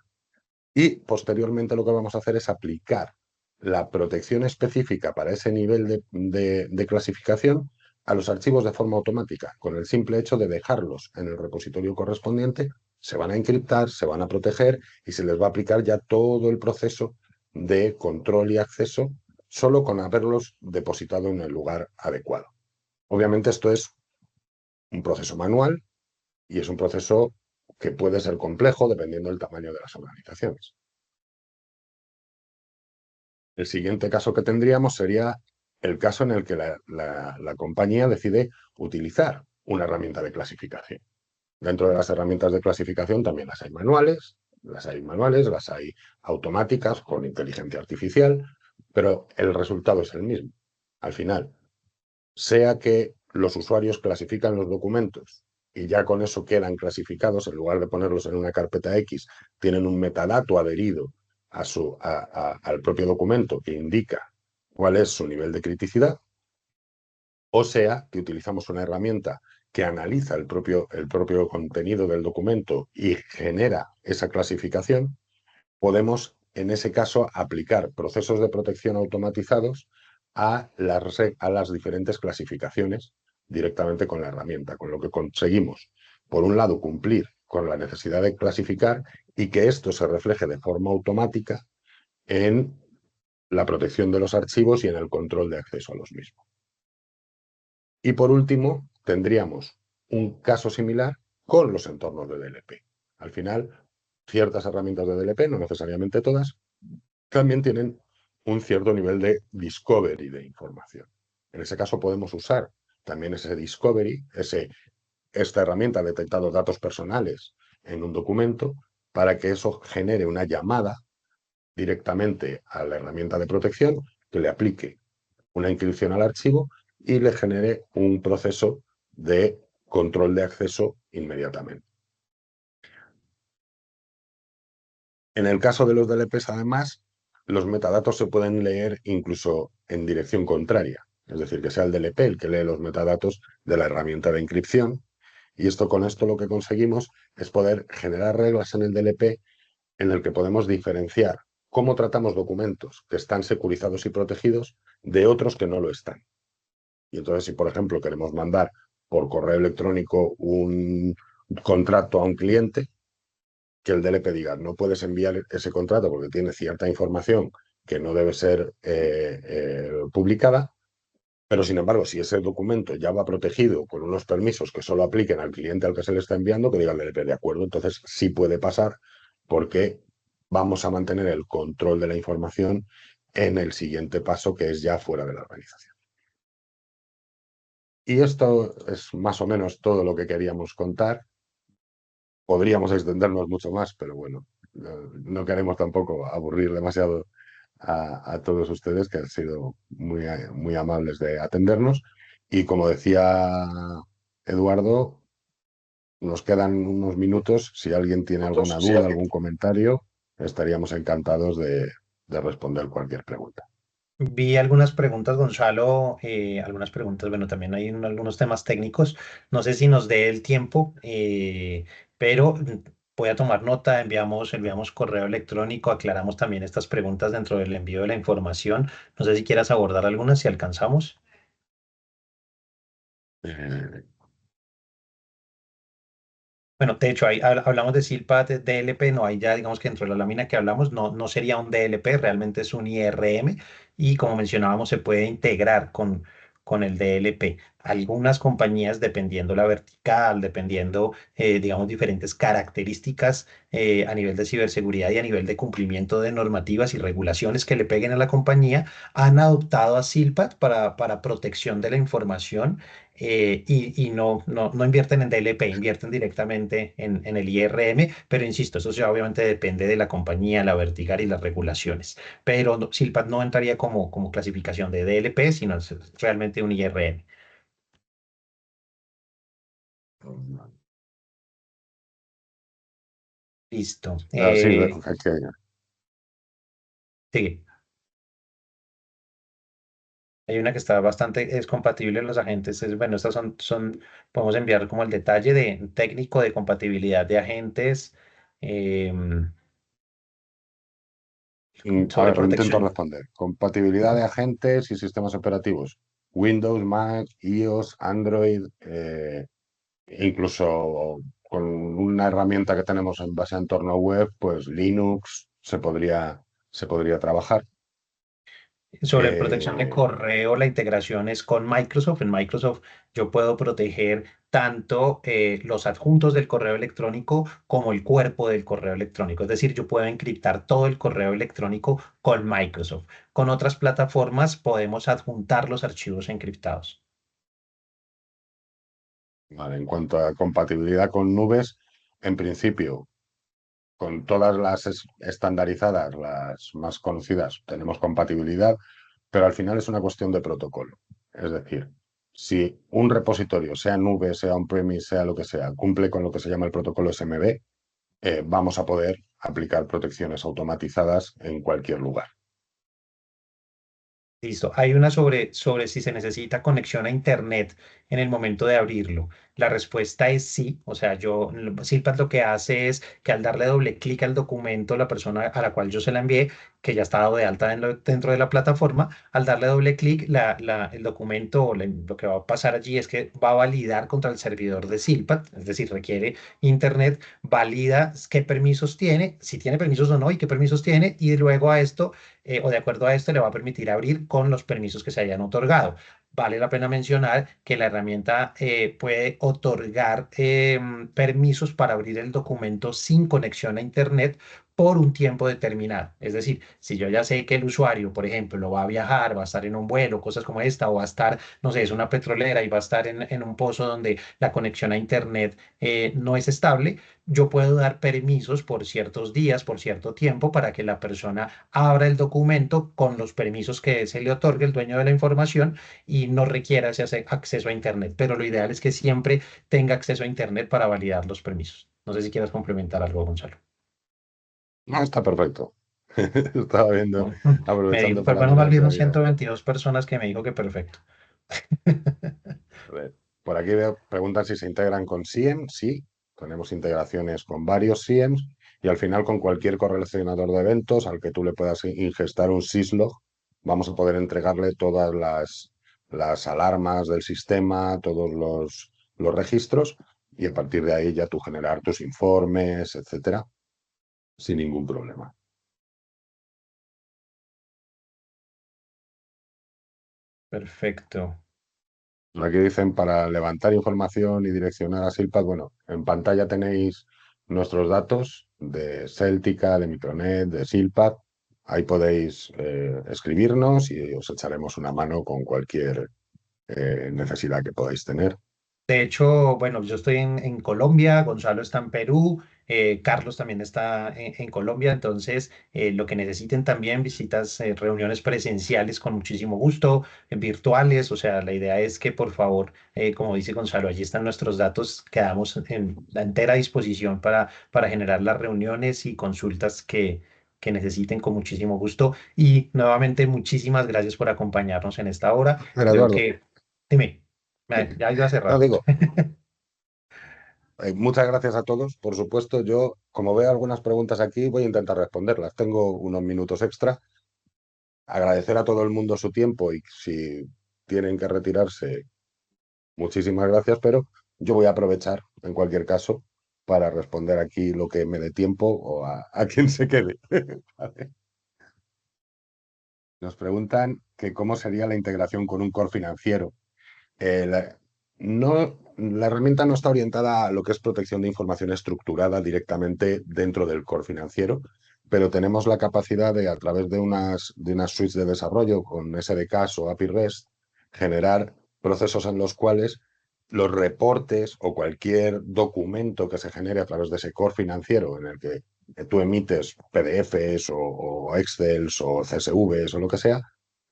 Y posteriormente lo que vamos a hacer es aplicar la protección específica para ese nivel de clasificación a los archivos de forma automática. Con el simple hecho de dejarlos en el repositorio correspondiente, se van a encriptar, se van a proteger y se les va a aplicar ya todo el proceso de control y acceso solo con haberlos depositado en el lugar adecuado. Obviamente esto es un proceso manual y es un proceso que puede ser complejo dependiendo del tamaño de las organizaciones. El siguiente caso que tendríamos sería el caso en el que la compañía decide utilizar una herramienta de clasificación. Dentro de las herramientas de clasificación también las hay manuales, las hay automáticas con inteligencia artificial, pero el resultado es el mismo. Al final, sea que los usuarios clasifican los documentos y ya con eso quedan clasificados, en lugar de ponerlos en una carpeta X, tienen un metadato adherido al propio documento que indica cuál es su nivel de criticidad, o sea que utilizamos una herramienta que analiza el propio contenido del documento y genera esa clasificación, podemos en ese caso aplicar procesos de protección automatizados a las diferentes clasificaciones directamente con la herramienta, con lo que conseguimos, por un lado, cumplir con la necesidad de clasificar y que esto se refleje de forma automática en la protección de los archivos y en el control de acceso a los mismos. Y por último, tendríamos un caso similar con los entornos de DLP. Al final, ciertas herramientas de DLP, no necesariamente todas, también tienen un cierto nivel de discovery de información. En ese caso podemos usar también ese discovery, esta herramienta ha detectado datos personales en un documento para que eso genere una llamada directamente a la herramienta de protección que le aplique una inscripción al archivo y le genere un proceso de control de acceso inmediatamente. En el caso de los DLPs, además, los metadatos se pueden leer incluso en dirección contraria, es decir, que sea el DLP el que lee los metadatos de la herramienta de encripción. Y con esto lo que conseguimos es poder generar reglas en el DLP en el que podemos diferenciar cómo tratamos documentos que están securizados y protegidos de otros que no lo están. Y entonces, si por ejemplo queremos mandar por correo electrónico un contrato a un cliente, que el DLP diga, no puedes enviar ese contrato porque tiene cierta información que no debe ser publicada, pero sin embargo, si ese documento ya va protegido con unos permisos que solo apliquen al cliente al que se le está enviando, que diga el DLP, de acuerdo, entonces sí puede pasar porque vamos a mantener el control de la información en el siguiente paso, que es ya fuera de la organización. Y esto es más o menos todo lo que queríamos contar. Podríamos extendernos mucho más, pero bueno, no queremos tampoco aburrir demasiado a todos ustedes, que han sido muy amables de atendernos. Y como decía Eduardo, nos quedan unos minutos. Si alguien tiene alguna duda, algún comentario, estaríamos encantados de responder cualquier pregunta. Vi algunas preguntas, Gonzalo, algunas preguntas, bueno, también hay algunos temas técnicos. No sé si nos dé el tiempo, pero voy a tomar nota, enviamos correo electrónico, aclaramos también estas preguntas dentro del envío de la información. No sé si quieras abordar algunas, si alcanzamos. Eh, Bueno, de hecho, ahí hablamos de SILPAD, de DLP, no, hay ya digamos que dentro de la lámina que hablamos no sería un DLP, realmente es un IRM y como mencionábamos se puede integrar con el DLP. Algunas compañías, dependiendo la vertical, dependiendo, digamos, diferentes características a nivel de ciberseguridad y a nivel de cumplimiento de normativas y regulaciones que le peguen a la compañía, han adoptado a SILPAD para protección de la información y no invierten en DLP, invierten directamente en el IRM, pero insisto, eso ya obviamente depende de la compañía, la vertical y las regulaciones. Pero Silpat no entraría como clasificación de DLP, sino es realmente un IRM. Listo. sí, Sigue. Hay una que está bastante, es compatible en los agentes. Bueno, estas podemos enviar como el detalle de técnico de compatibilidad de agentes A sobre ver, lo intento protección. responder. Compatibilidad de agentes y sistemas operativos. Windows, Mac, iOS, Android, incluso con una herramienta que tenemos en base a entorno web, pues Linux se podría trabajar. Sobre protección de Eh, correo, la integración es con Microsoft. En Microsoft yo puedo proteger tanto los adjuntos del correo electrónico como el cuerpo del correo electrónico. Es decir, yo puedo encriptar todo el correo electrónico con Microsoft. Con otras plataformas podemos adjuntar los archivos encriptados. vale, en cuanto a compatibilidad con nubes, en principio, con todas las estandarizadas, las más conocidas, tenemos compatibilidad, pero al final es una cuestión de protocolo. Es decir, si un repositorio, sea nube, sea on-premise, sea lo que sea, cumple con lo que se llama el protocolo SMB, vamos a poder aplicar protecciones automatizadas en cualquier lugar. Listo. Hay una sobre si se necesita conexión a Internet en el momento de abrirlo. La respuesta es sí. O sea, Silpat lo que hace es que al darle doble clic al documento, la persona a la cual yo se la envié, que ya está dado de alta dentro de la plataforma, al darle doble clic, el documento o lo que va a pasar allí es que va a validar contra el servidor de Silpat, es decir, requiere internet, valida qué permisos tiene, si tiene permisos o no y qué permisos tiene, y luego a esto, o de acuerdo a esto, le va a permitir abrir con los permisos que se hayan otorgado. Vale la pena mencionar que la herramienta puede otorgar permisos para abrir el documento sin conexión a Internet por un tiempo determinado. Es decir, si yo ya sé que el usuario, por ejemplo, va a viajar, va a estar en un vuelo, cosas como esta, o va a estar, no sé, es una petrolera y va a estar en un pozo donde la conexión a Internet no es estable, yo puedo dar permisos por ciertos días, por cierto tiempo, para que la persona abra el documento con los permisos que se le otorgue el dueño de la información y no requiera ese acceso a Internet. Pero lo ideal es que siempre tenga acceso a Internet para validar los permisos. No sé si quieras complementar algo, Gonzalo. No, está perfecto. Estaba viendo, Bueno, me dijo, aprovechando pero para bueno, más mirar si bien había. 122 personas que me dijo que perfecto. A ver, por aquí preguntan si se integran con SIEM. Sí, tenemos integraciones con varios SIEMs y al final con cualquier correlacionador de eventos al que tú le puedas ingestar un syslog, vamos a poder entregarle todas las alarmas del sistema, todos los registros y a partir de ahí ya tú generar tus informes, etcétera, sin ningún problema. Perfecto. Aquí dicen para levantar información y direccionar a Silpat, bueno, en pantalla tenéis nuestros datos de Celtica, de Micronet, de Silpat. Ahí podéis escribirnos y os echaremos una mano con cualquier necesidad que podáis tener. De hecho, bueno, yo estoy en Colombia, Gonzalo está en Perú, Carlos también está en Colombia, entonces lo que necesiten también, visitas, reuniones presenciales con muchísimo gusto, virtuales, o sea, la idea es que por favor, como dice Gonzalo, allí están nuestros datos, quedamos en la entera disposición para generar las reuniones y consultas que necesiten con muchísimo gusto. Y nuevamente, muchísimas gracias por acompañarnos en esta hora. Pero Creo Eduardo, que, dime, ya iba a no cerrar. digo, muchas gracias a todos. Por supuesto, yo, como veo algunas preguntas aquí, voy a intentar responderlas. Tengo unos minutos extra. Agradecer a todo el mundo su tiempo y si tienen que retirarse, muchísimas gracias, pero yo voy a aprovechar, en cualquier caso, para responder aquí lo que me dé tiempo o a quien se quede. Vale. Nos preguntan que cómo sería la integración con un core financiero. No, la herramienta no está orientada a lo que es protección de información estructurada directamente dentro del core financiero, pero tenemos la capacidad de, a través de unas suites de desarrollo con SDKs o API REST, generar procesos en los cuales los reportes o cualquier documento que se genere a través de ese core financiero en el que tú emites PDFs o Excels o CSVs o lo que sea,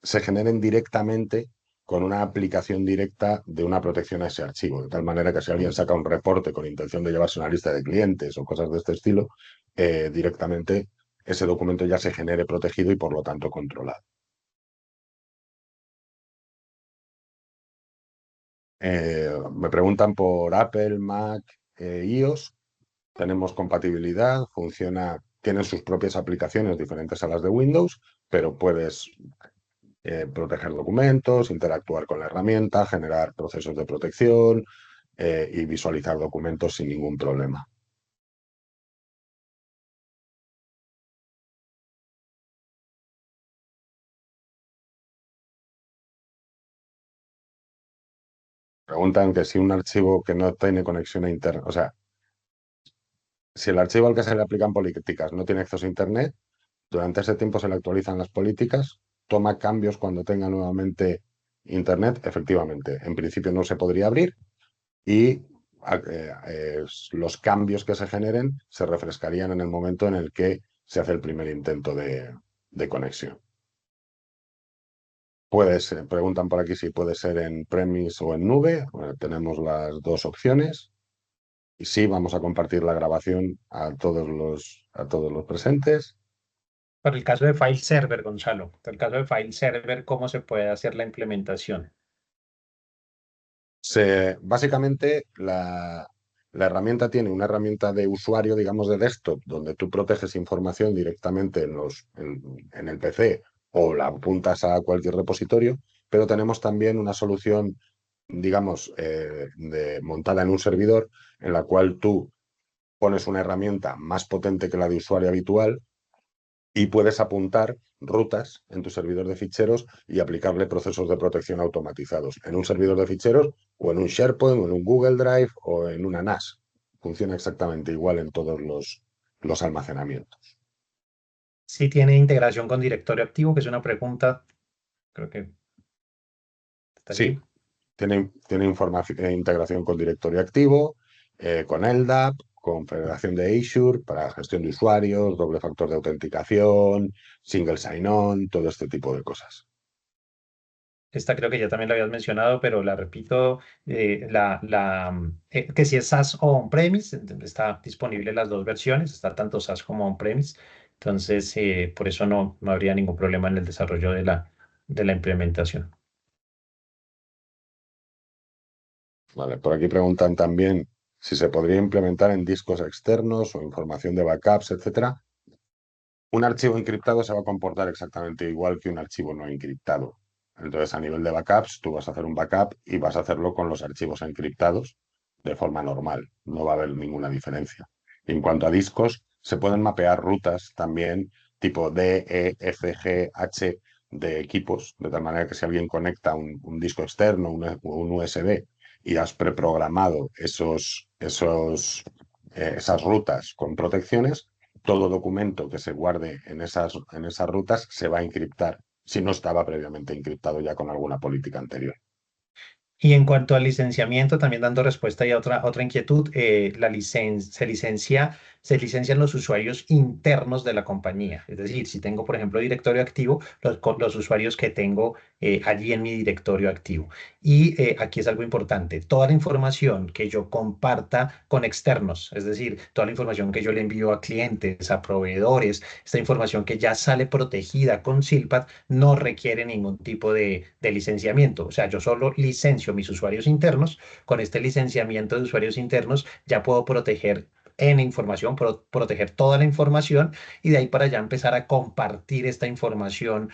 se generen directamente con una aplicación directa de una protección a ese archivo, de tal manera que si alguien saca un reporte con intención de llevarse una lista de clientes o cosas de este estilo, directamente ese documento ya se genere protegido y por lo tanto controlado. Me preguntan por Apple, Mac, iOS. Tenemos compatibilidad, funciona, tienen sus propias aplicaciones diferentes a las de Windows, pero puedes proteger documentos, interactuar con la herramienta, generar procesos de protección y visualizar documentos sin ningún problema. Preguntan que si un archivo que no tiene conexión a Internet, o sea, si el archivo al que se le aplican políticas no tiene acceso a Internet, durante ese tiempo se le actualizan las políticas, toma cambios cuando tenga nuevamente Internet, efectivamente. En principio no se podría abrir y los cambios que se generen se refrescarían en el momento en el que se hace el primer intento de conexión. Preguntan por aquí si puede ser en premise o en nube. Bueno, tenemos las dos opciones. Y sí, vamos a compartir la grabación a todos los presentes. Para el caso de file server, Gonzalo, para el caso de file server, ¿cómo se puede hacer la implementación? Básicamente, la herramienta tiene una herramienta de usuario, digamos, de desktop, donde tú proteges información directamente en el PC o la apuntas a cualquier repositorio, pero tenemos también una solución, digamos, montada en un servidor en la cual tú pones una herramienta más potente que la de usuario habitual y puedes apuntar rutas en tu servidor de ficheros y aplicarle procesos de protección automatizados en un servidor de ficheros o en un SharePoint o en un Google Drive o en una NAS. Funciona exactamente igual en todos los almacenamientos. Sí tiene integración con directorio activo, que es una pregunta, creo que está Sí, allí. tiene integración con directorio activo, con LDAP, con Federación de Azure para gestión de usuarios, doble factor de autenticación, single sign-on, todo este tipo de cosas. Esta creo que ya también la habías mencionado, pero la repito, que si es SaaS o on-premise, está disponible las dos versiones, está tanto SaaS como on-premise, entonces por eso no habría ningún problema en el desarrollo de la implementación. Vale, por aquí preguntan también si se podría implementar en discos externos o información de backups, etcétera. Un archivo encriptado se va a comportar exactamente igual que un archivo no encriptado. Entonces, a nivel de backups, tú vas a hacer un backup y vas a hacerlo con los archivos encriptados de forma normal. No va a haber ninguna diferencia. En cuanto a discos, se pueden mapear rutas también tipo D, E, F, G, H de equipos, de tal manera que si alguien conecta un disco externo, un USB, y has preprogramado esas rutas con protecciones, todo documento que se guarde en esas rutas se va a encriptar si no estaba previamente encriptado ya con alguna política anterior. Y en cuanto al licenciamiento, también dando respuesta a otra inquietud, se licencian los usuarios internos de la compañía. Es decir, si tengo, por ejemplo, directorio activo, los usuarios que tengo allí en mi directorio activo. Y aquí es algo importante, toda la información que yo comparta con externos, es decir, toda la información que yo le envío a clientes, a proveedores, esta información que ya sale protegida con SILPAD, no requiere ningún tipo de licenciamiento. O sea, yo solo licencio mis usuarios internos. Con este licenciamiento de usuarios internos ya puedo proteger en información, proteger toda la información y de ahí para allá empezar a compartir esta información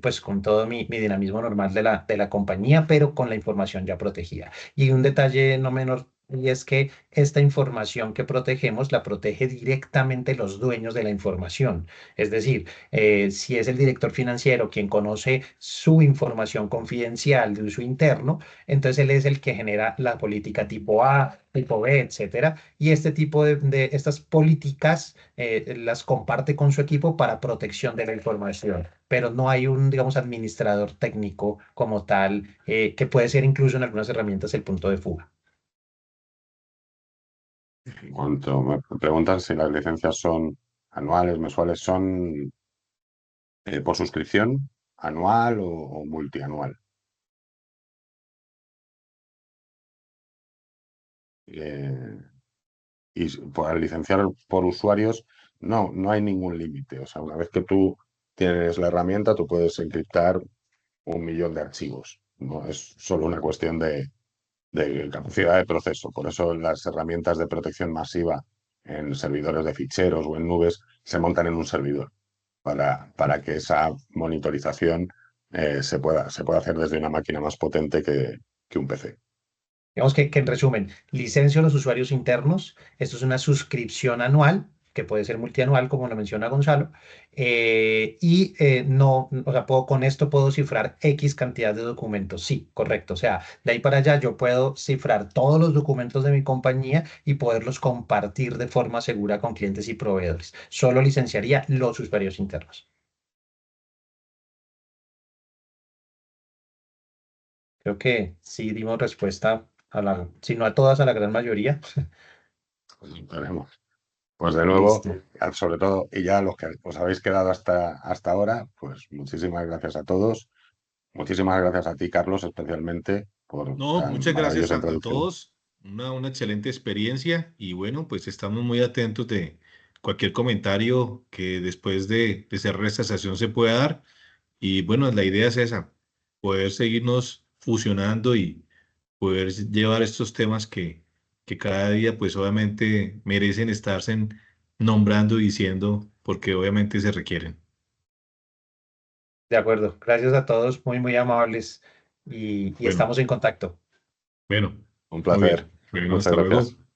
pues con todo mi dinamismo normal de la compañía, pero con la información ya protegida. Y un detalle no menor. Y es que esta información que protegemos la protege directamente los dueños de la información. Es decir, si es el director financiero quien conoce su información confidencial de uso interno, entonces él es el que genera la política tipo A, tipo B, etcétera. Y este tipo de estas políticas las comparte con su equipo para protección de la información. Pero no hay un, digamos, administrador técnico como tal, que puede ser incluso en algunas herramientas el punto de fuga. En cuanto me preguntan si las licencias son anuales, mensuales, son por suscripción anual o multianual. Eh, y por licenciar por usuarios no hay ningún límite. O sea, una vez que tú tienes la herramienta, tú puedes encriptar 1 millón de archivos. No es solo una cuestión de capacidad de proceso. Por eso las herramientas de protección masiva en servidores de ficheros o en nubes se montan en un servidor para que esa monitorización se pueda hacer desde una máquina más potente que un PC. Digamos que en resumen, licencio a los usuarios internos. Esto es una suscripción anual, que puede ser multianual, como lo menciona Gonzalo. No, o sea, con esto puedo cifrar X cantidad de documentos. Sí, correcto. O sea, de ahí para allá yo puedo cifrar todos los documentos de mi compañía y poderlos compartir de forma segura con clientes y proveedores. Solo licenciaría los usuarios internos. Creo que sí dimos respuesta si no a todas, a la gran mayoría. Veremos. Pues de nuevo, Listo. sobre todo, y ya los que os habéis quedado hasta ahora, pues muchísimas gracias a todos. Muchísimas gracias a ti, Carlos, especialmente por No, tan muchas gracias maravillosa a introducción. todos. Una excelente experiencia y bueno, pues estamos muy atentos de cualquier comentario que después de cerrar esta sesión se pueda dar. Y bueno, la idea es esa, poder seguirnos fusionando poder llevar estos temas que cada día pues obviamente merecen estarse nombrando y diciendo porque obviamente se requieren. De acuerdo. Gracias a todos, muy, muy amables y Bueno, estamos en contacto. bueno, Un muy placer. bien. Bueno, Muchas hasta gracias. luego.